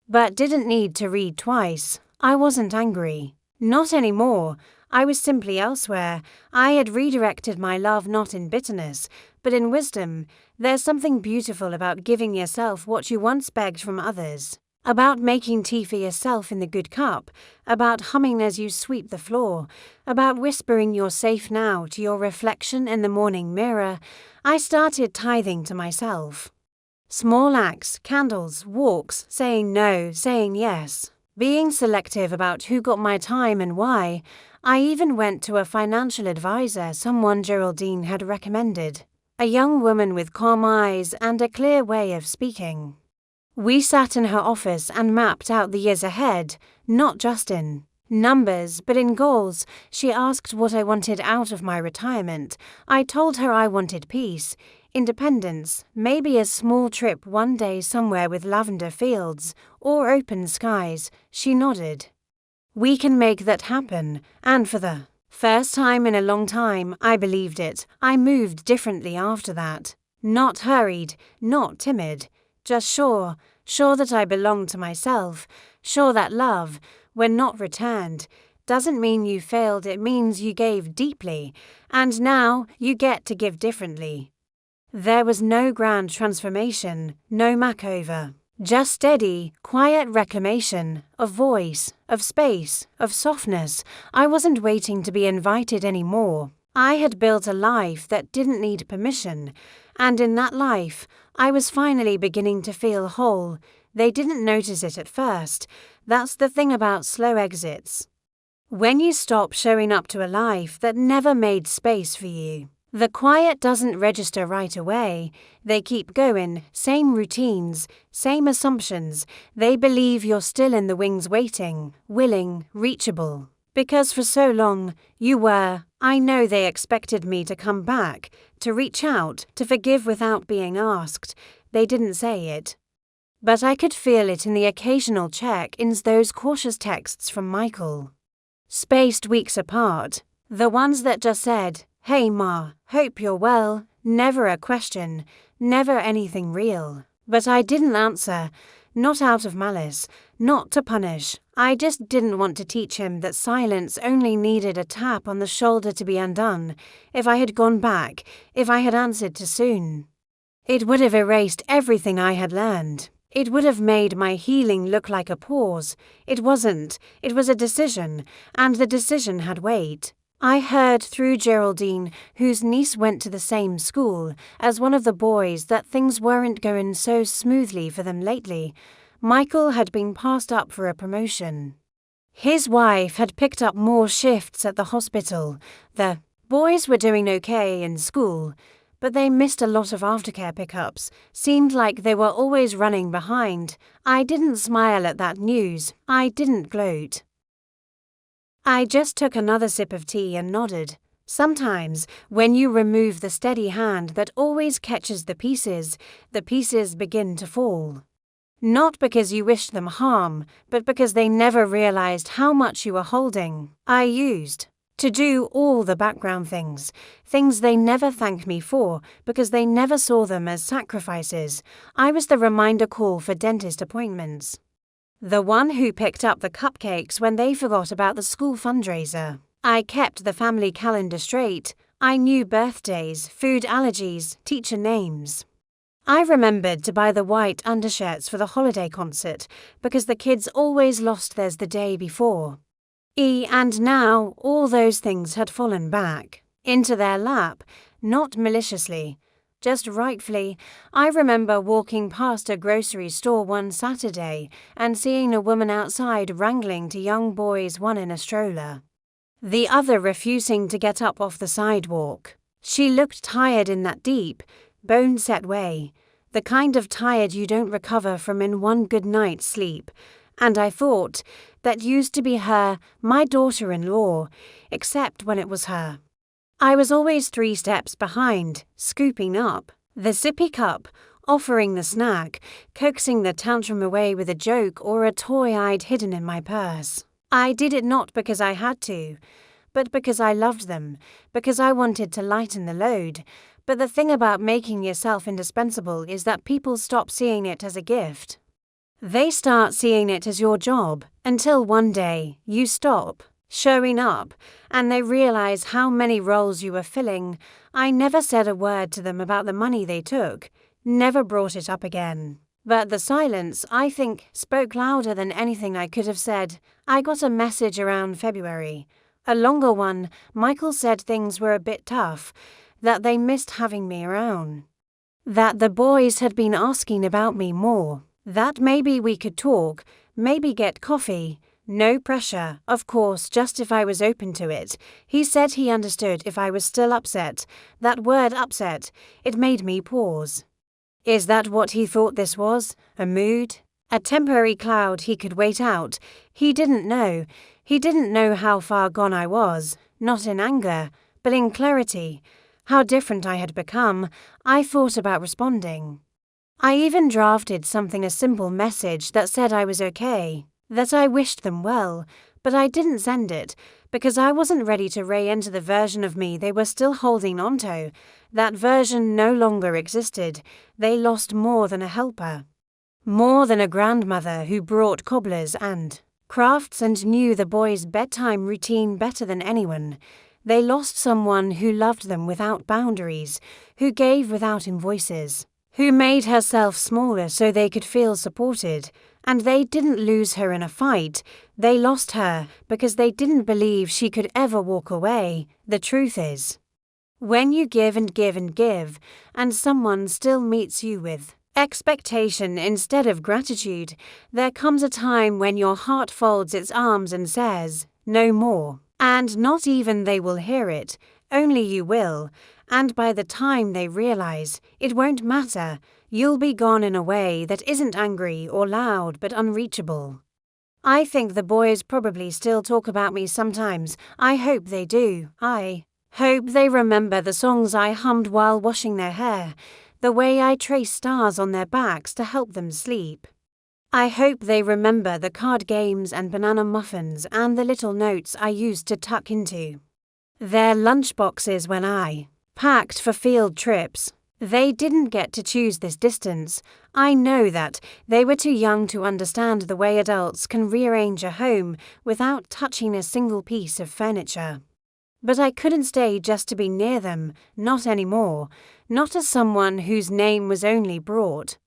But didn't need to read twice. I wasn't angry. Not anymore. I was simply elsewhere. I had redirected my love not in bitterness, but in wisdom. There's something beautiful about giving yourself what you once begged from others. About making tea for yourself in the good cup, about humming as you sweep the floor, about whispering you're safe now to your reflection in the morning mirror. I started tithing to myself. Small acts, candles, walks, saying no, saying yes, being selective about who got my time and why. I even went to a financial advisor someone Geraldine had recommended, a young woman with calm eyes and a clear way of speaking. We sat in her office and mapped out the years ahead, not just in numbers, but in goals. She asked what I wanted out of my retirement. I told her I wanted peace, independence, maybe a small trip one day somewhere with lavender fields or open skies. She nodded. We can make that happen, and for the first time in a long time, I believed it. I moved differently after that. Not hurried, not timid. Just sure that I belong to myself, sure that love, when not returned, doesn't mean you failed, it means you gave deeply, and now you get to give differently. There was no grand transformation, no makeover, just steady, quiet reclamation of voice, of space, of softness. I wasn't waiting to be invited anymore. I had built a life that didn't need permission, and in that life, I was finally beginning to feel whole. They didn't notice it at first. That's the thing about slow exits. When you stop showing up to a life that never made space for you, the quiet doesn't register right away. They keep going, same routines, same assumptions. They believe you're still in the wings waiting, willing, reachable. Because for so long, you were. I know they expected me to come back, to reach out, to forgive without being asked. They didn't say it. But I could feel it in the occasional check-ins, those cautious texts from Michael. Spaced weeks apart. The ones that just said, "Hey Ma, hope you're well," never a question, never anything real. But I didn't answer, not out of malice, not to punish. I just didn't want to teach him that silence only needed a tap on the shoulder to be undone. If I had gone back, if I had answered too soon, it would have erased everything I had learned. It would have made my healing look like a pause. It wasn't. It was a decision, and the decision had weight. I heard through Geraldine, whose niece went to the same school as one of the boys, that things weren't going so smoothly for them lately. Michael had been passed up for a promotion. His wife had picked up more shifts at the hospital. The boys were doing okay in school, but they missed a lot of aftercare pickups. Seemed like they were always running behind. I didn't smile at that news. I didn't gloat. I just took another sip of tea and nodded. Sometimes, when you remove the steady hand that always catches the pieces begin to fall. Not because you wished them harm, but because they never realized how much you were holding. I used to do all the background things they never thanked me for because they never saw them as sacrifices. I was the reminder call for dentist appointments. The one who picked up the cupcakes when they forgot about the school fundraiser. I kept the family calendar straight. I knew birthdays, food allergies, teacher names. I remembered to buy the white undershirts for the holiday concert because the kids always lost theirs the day before. And now all those things had fallen back into their lap, not maliciously, just rightfully. I remember walking past a grocery store one Saturday and seeing a woman outside wrangling two young boys, one in a stroller, the other refusing to get up off the sidewalk. She looked tired in that deep, bone-set way, the kind of tired you don't recover from in one good night's sleep. And I thought, that used to be her, my daughter-in-law, except when it was her. I was always 3 steps behind, scooping up the sippy cup, offering the snack, coaxing the tantrum away with a joke or a toy I'd hidden in my purse. I did it not because I had to, but because I loved them, because I wanted to lighten the load. But the thing about making yourself indispensable is that people stop seeing it as a gift. They start seeing it as your job, until one day you stop showing up, and they realize how many roles you were filling. I never said a word to them about the money they took, never brought it up again. But the silence, I think, spoke louder than anything I could have said. I got a message around February, a longer one. Michael said things were a bit tough, that they missed having me around, that the boys had been asking about me more, that maybe we could talk, maybe get coffee. No pressure, of course, just if I was open to it. He said he understood if I was still upset. That word upset, it made me pause. Is that what he thought this was? A mood? A temporary cloud he could wait out? He didn't know. He didn't know how far gone I was, not in anger, but in clarity. How different I had become. I thought about responding. I even drafted something, a simple message that said I was okay, that I wished them well, but I didn't send it because I wasn't ready to re-enter the version of me they were still holding onto. That version no longer existed. They lost more than a helper, more than a grandmother who brought cobblers and crafts and knew the boys' bedtime routine better than anyone. They lost someone who loved them without boundaries, who gave without invoices, who made herself smaller so they could feel supported. And they didn't lose her in a fight. They lost her because they didn't believe she could ever walk away. The truth is, when you give and give and give, and someone still meets you with expectation instead of gratitude, there comes a time when your heart folds its arms and says, no more. And not even they will hear it, only you will. And by the time they realize, it won't matter. You'll be gone in a way that isn't angry or loud but unreachable. I think the boys probably still talk about me sometimes. I hope they do. I hope they remember the songs I hummed while washing their hair, the way I traced stars on their backs to help them sleep. I hope they remember the card games and banana muffins and the little notes I used to tuck into their lunchboxes when I packed for field trips. They didn't get to choose this distance. I know that they were too young to understand the way adults can rearrange a home without touching a single piece of furniture. But I couldn't stay just to be near them, not anymore, not as someone whose name was only brought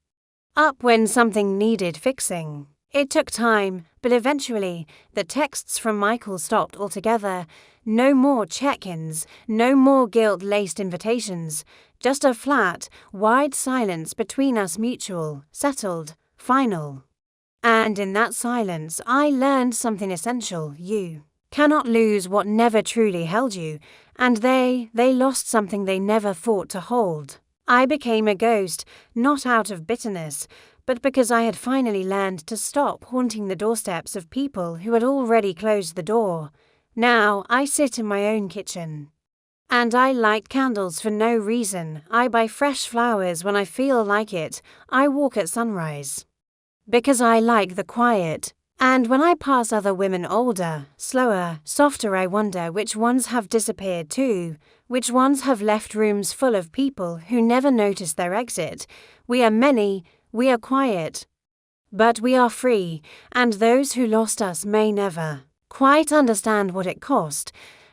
up when something needed fixing. It took time, but eventually the texts from Michael stopped altogether. No more check-ins, no more guilt-laced invitations, just a flat, wide silence between us, mutual, settled, final. And in that silence I learned something essential. You cannot lose what never truly held you, and they lost something they never thought to hold. I became a ghost, not out of bitterness, but because I had finally learned to stop haunting the doorsteps of people who had already closed the door. Now I sit in my own kitchen, and I light candles for no reason. I buy fresh flowers when I feel like it. I walk at sunrise because I like the quiet. And when I pass other women older, slower, softer, I wonder which ones have disappeared too, which ones have left rooms full of people who never noticed their exit. We are many, we are quiet, but we are free, and those who lost us may never quite understand what it cost,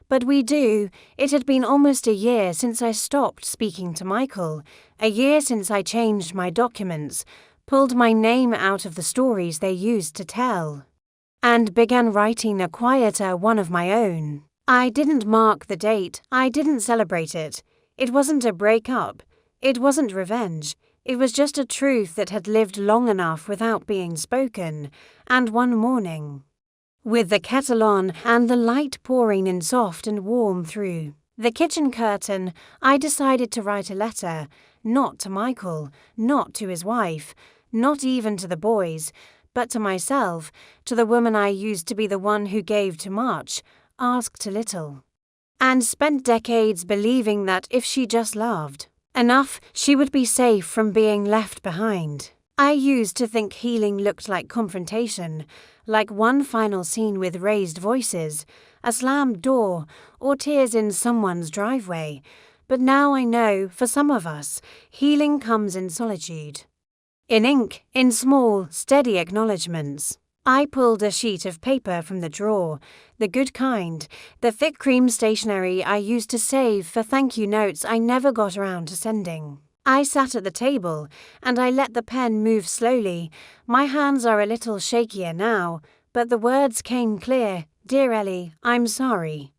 but we do. It had been almost a year since I stopped speaking to Michael, a year since I changed my documents, pulled my name out of the stories they used to tell, and began writing a quieter one of my own. I didn't mark the date, I didn't celebrate it. It wasn't a breakup, it wasn't revenge. It was just a truth that had lived long enough without being spoken. And one morning, with the kettle on and the light pouring in soft and warm through the kitchen curtain, I decided to write a letter, not to Michael, not to his wife, not even to the boys, but to myself, to the woman I used to be, the one who gave too much, asked too little, and spent decades believing that if she just loved enough, she would be safe from being left behind. I used to think healing looked like confrontation, like one final scene with raised voices. a slammed door, or tears in someone's driveway. But now I know, for some of us, healing comes in solitude. In ink, in small, steady acknowledgements. I pulled a sheet of paper from the drawer, the good kind, the thick cream stationery I used to save for thank you notes I never got around to sending. I sat at the table, and I let the pen move slowly. My hands are a little shakier now, but the words came clear. Dear Ellie, I'm sorry.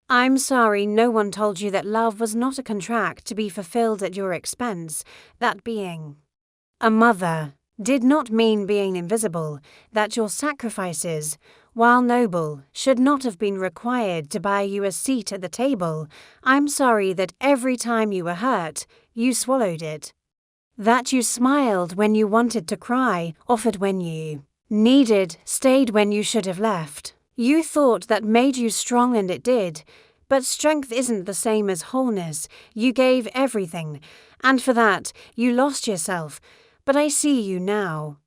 I'm sorry no one told you that love was not a contract to be fulfilled at your expense, that being a mother did not mean being invisible, that your sacrifices, while noble, should not have been required to buy you a seat at the table. I'm sorry that every time you were hurt, you swallowed it. That you smiled when you wanted to cry, offered when you needed, stayed when you should have left. You thought that made you strong, and it did. But strength isn't the same as wholeness. You gave everything, and for that, you lost yourself. But I see you now.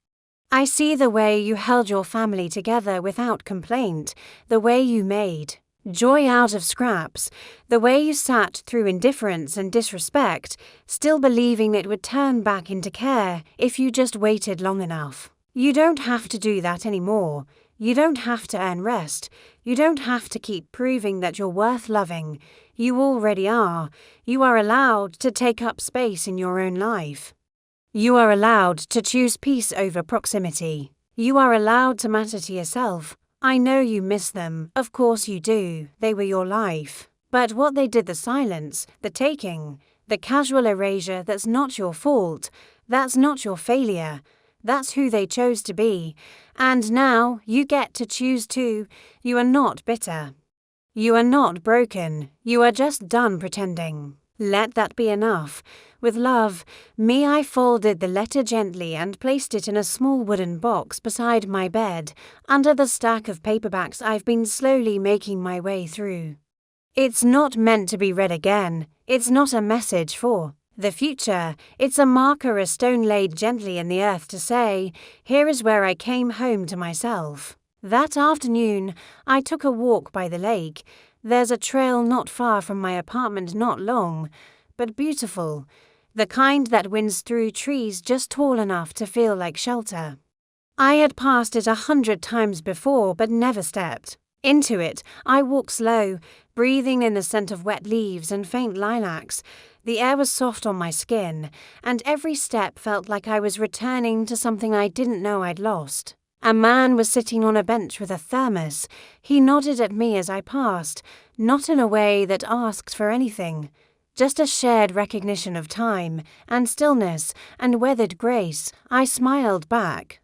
I see the way you held your family together without complaint, the way you made joy out of scraps, the way you sat through indifference and disrespect, still believing it would turn back into care if you just waited long enough. You don't have to do that anymore. You don't have to earn rest. You don't have to keep proving that you're worth loving. You already are. You are allowed to take up space in your own life. You are allowed to choose peace over proximity. You are allowed to matter to yourself. I know you miss them, of course you do, they were your life. But what they did, the silence, the taking, the casual erasure, that's not your fault, that's not your failure, that's who they chose to be. And now you get to choose too. You are not bitter. You are not broken, you are just done pretending. Let that be enough. With love, I folded the letter gently and placed it in a small wooden box beside my bed, under the stack of paperbacks I've been slowly making my way through. It's not meant to be read again. It's not a message for the future. It's a marker, a stone laid gently in the earth to say, here is where I came home to myself. That afternoon, I took a walk by the lake. There's a trail not far from my apartment, not long, but beautiful, the kind that winds through trees just tall enough to feel like shelter. I had passed it 100 times before, but never stepped into it. I walked slow, breathing in the scent of wet leaves and faint lilacs. The air was soft on my skin, and every step felt like I was returning to something I didn't know I'd lost. A man was sitting on a bench with a thermos. He nodded at me as I passed, not in a way that asked for anything, just a shared recognition of time and stillness and weathered grace. I smiled back.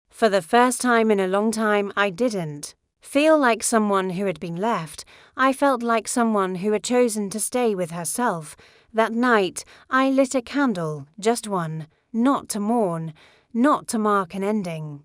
For the first time in a long time, I didn't feel like someone who had been left. I felt like someone who had chosen to stay with herself. That night, I lit a candle, just one, not to mourn, not to mark an ending,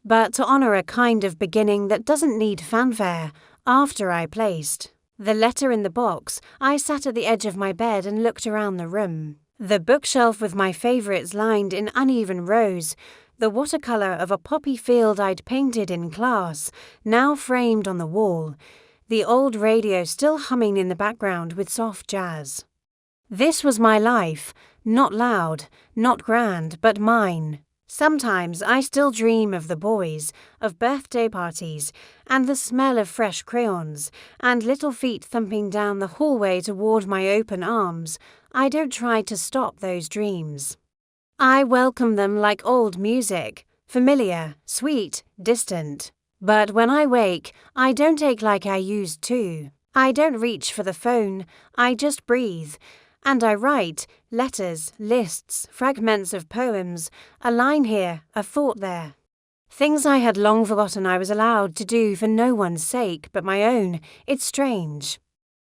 but to honor a kind of beginning that doesn't need fanfare. After I placed the letter in the box, I sat at the edge of my bed and looked around the room. The bookshelf with my favorites lined in uneven rows, the watercolor of a poppy field I'd painted in class, now framed on the wall, the old radio still humming in the background with soft jazz. This was my life, not loud, not grand, but mine. Sometimes I still dream of the boys, of birthday parties, and the smell of fresh crayons, and little feet thumping down the hallway toward my open arms. I don't try to stop those dreams. I welcome them like old music, familiar, sweet, distant. But when I wake, I don't ache like I used to. I don't reach for the phone, I just breathe. And I write letters, lists, fragments of poems, a line here, a thought there. Things I had long forgotten I was allowed to do for no one's sake but my own. It's strange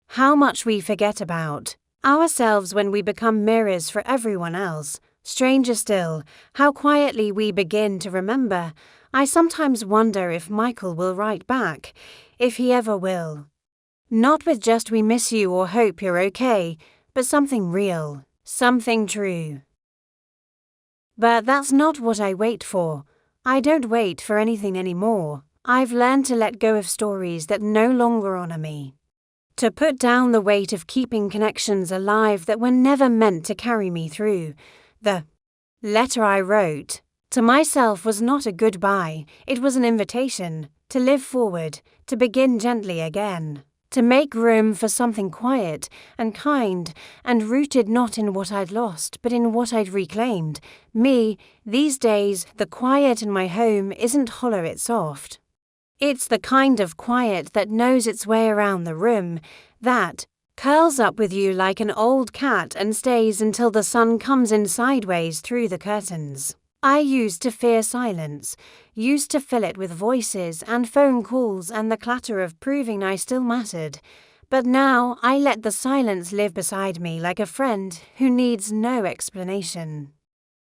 how much we forget about ourselves when we become mirrors for everyone else. Stranger still, how quietly we begin to remember. I sometimes wonder if Michael will write back, if he ever will. Not with just "we miss you" or "hope you're okay," but something real, something true. But that's not what I wait for. I don't wait for anything anymore. I've learned to let go of stories that no longer honor me. To put down the weight of keeping connections alive that were never meant to carry me through. The letter I wrote to myself was not a goodbye, it was an invitation to live forward, to begin gently again, to make room for something quiet and kind and rooted not in what I'd lost but in what I'd reclaimed. Me, these days, the quiet in my home isn't hollow, it's soft. It's the kind of quiet that knows its way around the room, that curls up with you like an old cat and stays until the sun comes in sideways through the curtains. I used to fear silence, used to fill it with voices and phone calls and the clatter of proving I still mattered. But now I let the silence live beside me like a friend who needs no explanation.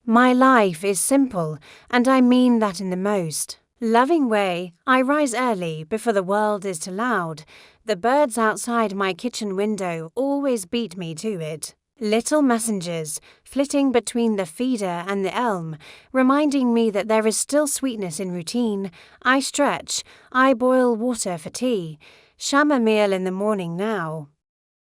My life is simple, and I mean that in the most loving way. I rise early before the world is too loud. The birds outside my kitchen window always beat me to it. Little messengers flitting between the feeder and the elm, reminding me that there is still sweetness in routine. I stretch, I boil water for tea, chamomile in the morning now.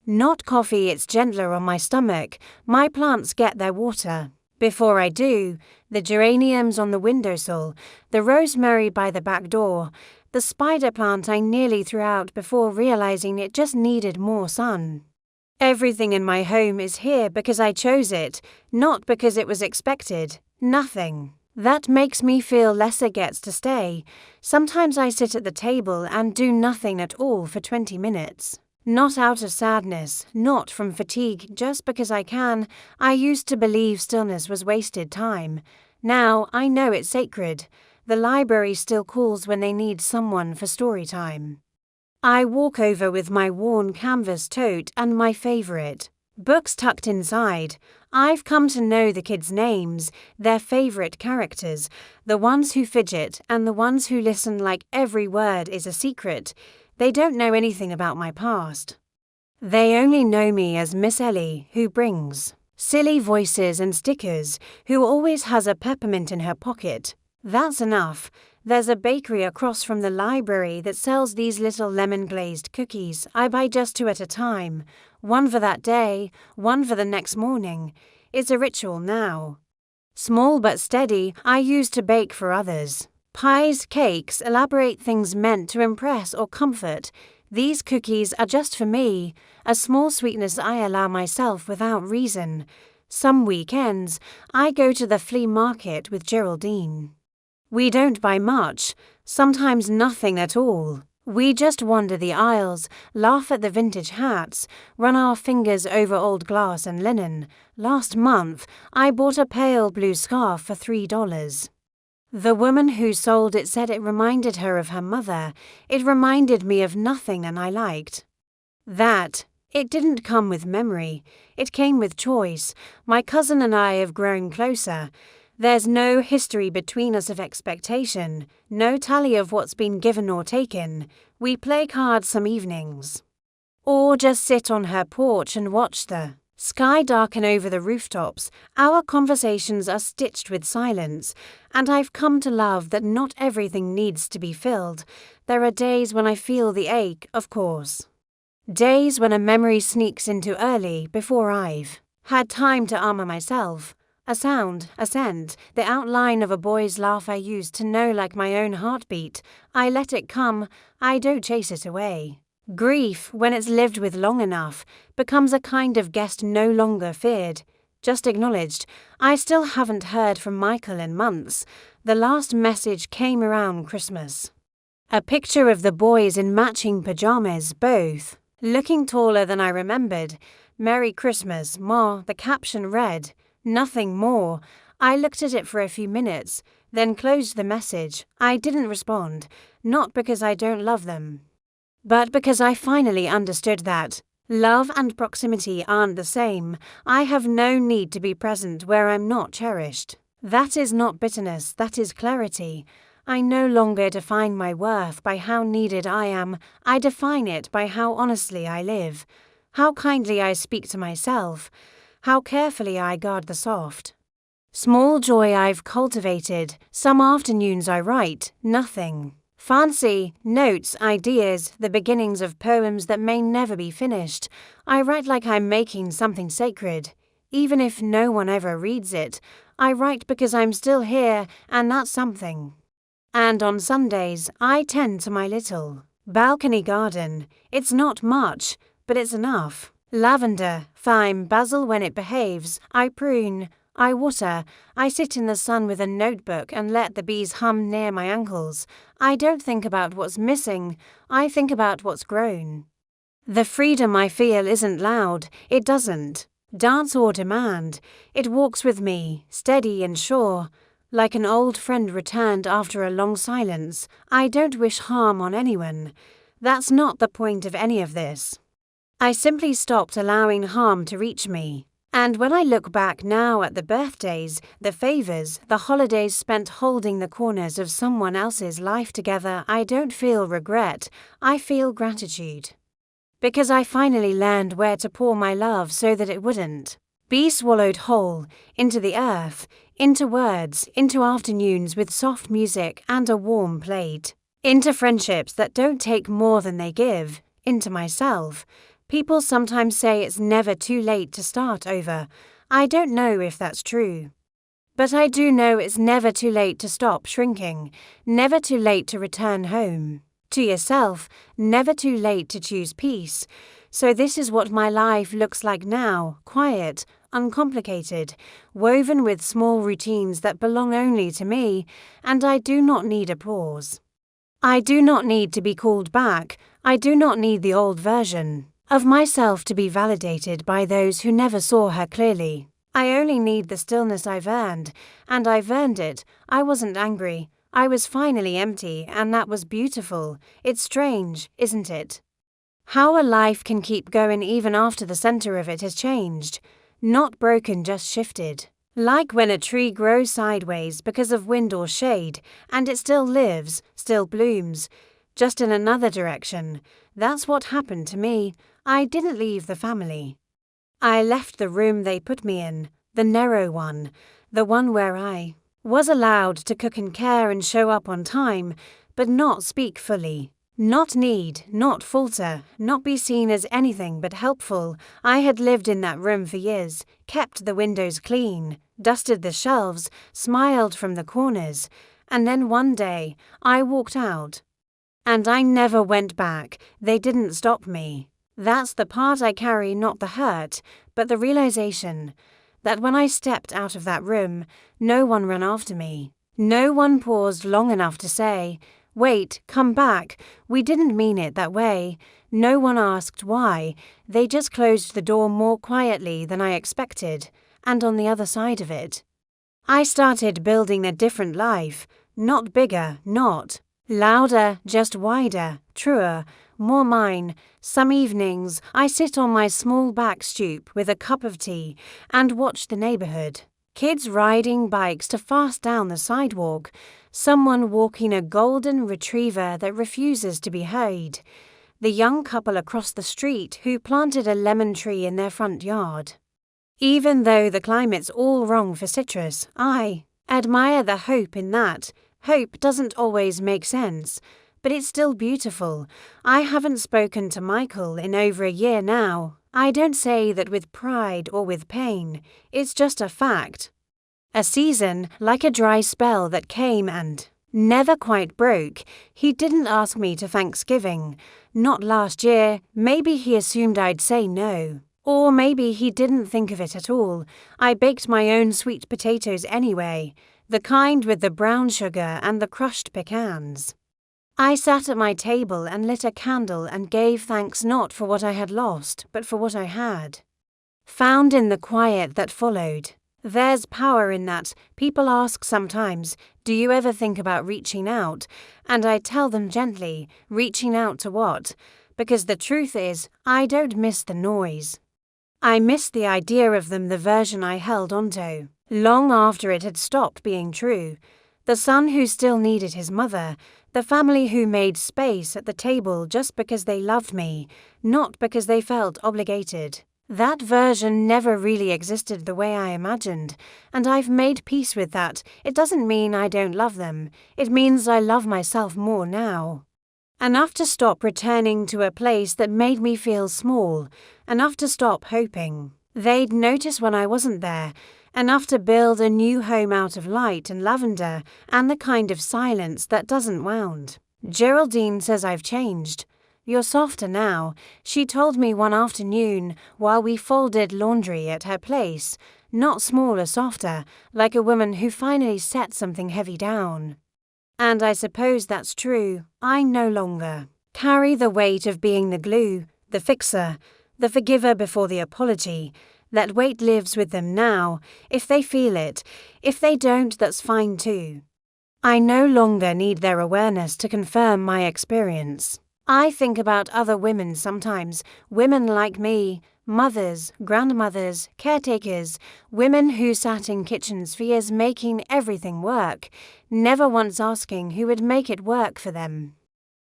Not coffee, it's gentler on my stomach. My plants get their water. Before I do, the geraniums on the windowsill, the rosemary by the back door, the spider plant I nearly threw out before realizing it just needed more sun. Everything in my home is here because I chose it, not because it was expected. Nothing that makes me feel lesser gets to stay. Sometimes I sit at the table and do nothing at all for 20 minutes. Not out of sadness, not from fatigue, just because I can. I used to believe stillness was wasted time. Now I know it's sacred. The library still calls when they need someone for story time. I walk over with my worn canvas tote and my favorite books tucked inside. I've come to know the kids' names, their favorite characters, the ones who fidget and the ones who listen like every word is a secret. They don't know anything about my past. They only know me as Miss Ellie, who brings silly voices and stickers, who always has a peppermint in her pocket. That's enough. There's a bakery across from the library that sells these little lemon-glazed cookies. I buy just 2 at a time. One for that day, one for the next morning. It's a ritual now. Small but steady, I used to bake for others. Pies, cakes, elaborate things meant to impress or comfort. These cookies are just for me, a small sweetness I allow myself without reason. Some weekends, I go to the flea market with Geraldine. We don't buy much, sometimes nothing at all. We just wander the aisles, laugh at the vintage hats, run our fingers over old glass and linen. Last month, I bought a pale blue scarf for $3. The woman who sold it said it reminded her of her mother. It reminded me of nothing, and I liked that. It didn't come with memory. It came with choice. My cousin and I have grown closer. There's no history between us of expectation, no tally of what's been given or taken. We play cards some evenings, or just sit on her porch and watch the sky darken over the rooftops. Our conversations are stitched with silence, and I've come to love that not everything needs to be filled. There are days when I feel the ache, of course. Days when a memory sneaks into early before I've had time to armor myself. A sound, a scent, the outline of a boy's laugh I used to know like my own heartbeat. I let it come, I don't chase it away. Grief, when it's lived with long enough, becomes a kind of guest no longer feared, just acknowledged. I still haven't heard from Michael in months. The last message came around Christmas. A picture of the boys in matching pajamas, both looking taller than I remembered. Merry Christmas, Ma, the caption read. Nothing more. I looked at it for a few minutes, then closed the message. I didn't respond, not because I don't love them, but because I finally understood that love and proximity aren't the same. I have no need to be present where I'm not cherished. That is not bitterness, that is clarity. I no longer define my worth by how needed I am. I define it by how honestly I live, how kindly I speak to myself, how carefully I guard the soft, small joy I've cultivated. Some afternoons I write, nothing. Fancy, notes, ideas, the beginnings of poems that may never be finished. I write like I'm making something sacred. Even if no one ever reads it, I write because I'm still here, and that's something. And on Sundays, I tend to my little balcony garden. It's not much, but it's enough. Lavender, thyme, basil when it behaves. I prune, I water, I sit in the sun with a notebook and let the bees hum near my ankles. I don't think about what's missing, I think about what's grown. The freedom I feel isn't loud, it doesn't dance or demand. It walks with me, steady and sure, like an old friend returned after a long silence. I don't wish harm on anyone. That's not the point of any of this. I simply stopped allowing harm to reach me. And when I look back now at the birthdays, the favors, the holidays spent holding the corners of someone else's life together, I don't feel regret, I feel gratitude. Because I finally learned where to pour my love so that it wouldn't be swallowed whole, into the earth, into words, into afternoons with soft music and a warm plate, into friendships that don't take more than they give, into myself. People sometimes say it's never too late to start over. I don't know if that's true. But I do know it's never too late to stop shrinking, never too late to return home. To yourself, never too late to choose peace. So this is what my life looks like now, quiet, uncomplicated, woven with small routines that belong only to me, and I do not need applause. I do not need to be called back. I do not need the old version of myself to be validated by those who never saw her clearly. I only need the stillness I've earned, and I've earned it. I wasn't angry. I was finally empty, and that was beautiful. It's strange, isn't it? How a life can keep going even after the center of it has changed. Not broken, just shifted. Like when a tree grows sideways because of wind or shade, and it still lives, still blooms, just in another direction. That's what happened to me. I didn't leave the family. I left the room they put me in, the narrow one, the one where I was allowed to cook and care and show up on time, but not speak fully. Not need, not falter, not be seen as anything but helpful. I had lived in that room for years, kept the windows clean, dusted the shelves, smiled from the corners, and then one day I walked out. And I never went back. They didn't stop me. That's the part I carry, not the hurt, but the realization that when I stepped out of that room, no one ran after me. No one paused long enough to say, "Wait, come back, we didn't mean it that way." No one asked why. They just closed the door more quietly than I expected, and on the other side of it, I started building a different life, not bigger, not louder, just wider, truer, more mine. Some evenings, I sit on my small back stoop with a cup of tea and watch the neighborhood. Kids riding bikes to fast down the sidewalk, someone walking a golden retriever that refuses to be hurried, the young couple across the street who planted a lemon tree in their front yard. Even though the climate's all wrong for citrus, I admire the hope in that. Hope doesn't always make sense, but it's still beautiful. I haven't spoken to Michael in over a year now. I don't say that with pride or with pain. It's just a fact. A season, like a dry spell that came and never quite broke. He didn't ask me to Thanksgiving. Not last year. Maybe he assumed I'd say no. Or maybe he didn't think of it at all. I baked my own sweet potatoes anyway, the kind with the brown sugar and the crushed pecans. I sat at my table and lit a candle and gave thanks not for what I had lost, but for what I had found in the quiet that followed. There's power in that. People ask sometimes, "Do you ever think about reaching out?" And I tell them gently, reaching out to what? Because the truth is, I don't miss the noise. I miss the idea of them, the version I held onto, long after it had stopped being true. The son who still needed his mother, the family who made space at the table just because they loved me, not because they felt obligated. That version never really existed the way I imagined, and I've made peace with that. It doesn't mean I don't love them. It means I love myself more now. Enough to stop returning to a place that made me feel small. Enough to stop hoping they'd notice when I wasn't there. Enough to build a new home out of light and lavender and the kind of silence that doesn't wound. Geraldine says I've changed. You're softer now, she told me one afternoon while we folded laundry at her place. Not smaller, softer, like a woman who finally set something heavy down. And I suppose that's true. I no longer carry the weight of being the glue, the fixer, the forgiver before the apology. That weight lives with them now. If they feel it, if they don't, that's fine too. I no longer need their awareness to confirm my experience. I think about other women sometimes, women like me, mothers, grandmothers, caretakers, women who sat in kitchens for years making everything work, never once asking who would make it work for them.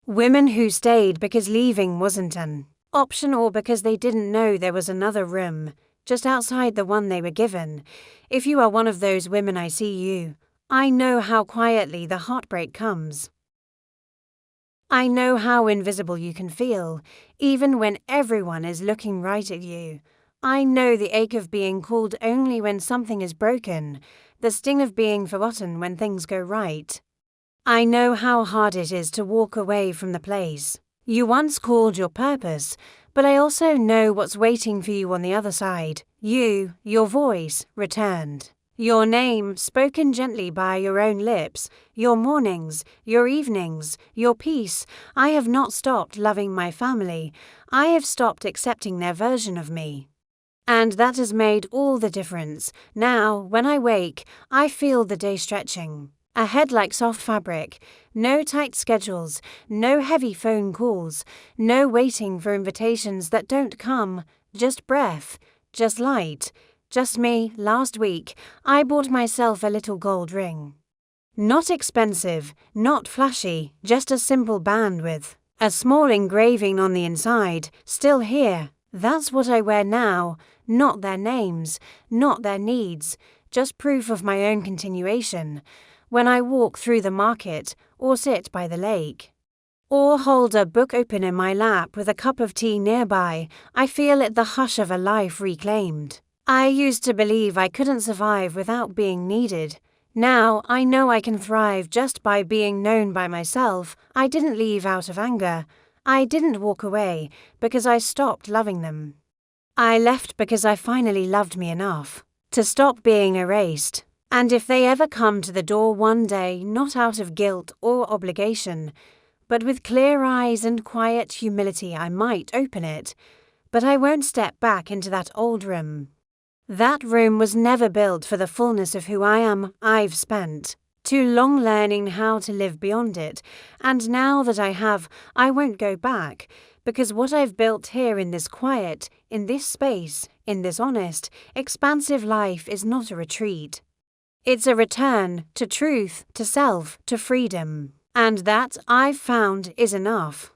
Women who stayed because leaving wasn't an option or because they didn't know there was another room, just outside the one they were given. If you are one of those women, I see you. I know how quietly the heartbreak comes. I know how invisible you can feel, even when everyone is looking right at you. I know the ache of being called only when something is broken, the sting of being forgotten when things go right. I know how hard it is to walk away from the place you once called your purpose, but I also know what's waiting for you on the other side. You, your voice, returned. Your name, spoken gently by your own lips, your mornings, your evenings, your peace. I have not stopped loving my family. I have stopped accepting their version of me. And that has made all the difference. Now, when I wake, I feel the day stretching. Ahead like soft fabric. No tight schedules, no heavy phone calls, no waiting for invitations that don't come. Just breath, just light. Just me. Last week, I bought myself a little gold ring. Not expensive, not flashy, just a simple band with a small engraving on the inside, still here. That's what I wear now, not their names, not their needs, just proof of my own continuation. When I walk through the market, or sit by the lake, or hold a book open in my lap with a cup of tea nearby, I feel it the hush of a life reclaimed. I used to believe I couldn't survive without being needed. Now I know I can thrive just by being known by myself. I didn't leave out of anger. I didn't walk away because I stopped loving them. I left because I finally loved me enough to stop being erased. And if they ever come to the door one day, not out of guilt or obligation, but with clear eyes and quiet humility, I might open it. But I won't step back into that old room. That room was never built for the fullness of who I am. I've spent too long learning how to live beyond it, and now that I have, I won't go back, because what I've built here in this quiet, in this space, in this honest, expansive life is not a retreat. It's a return to truth, to self, to freedom. And that, I've found, is enough.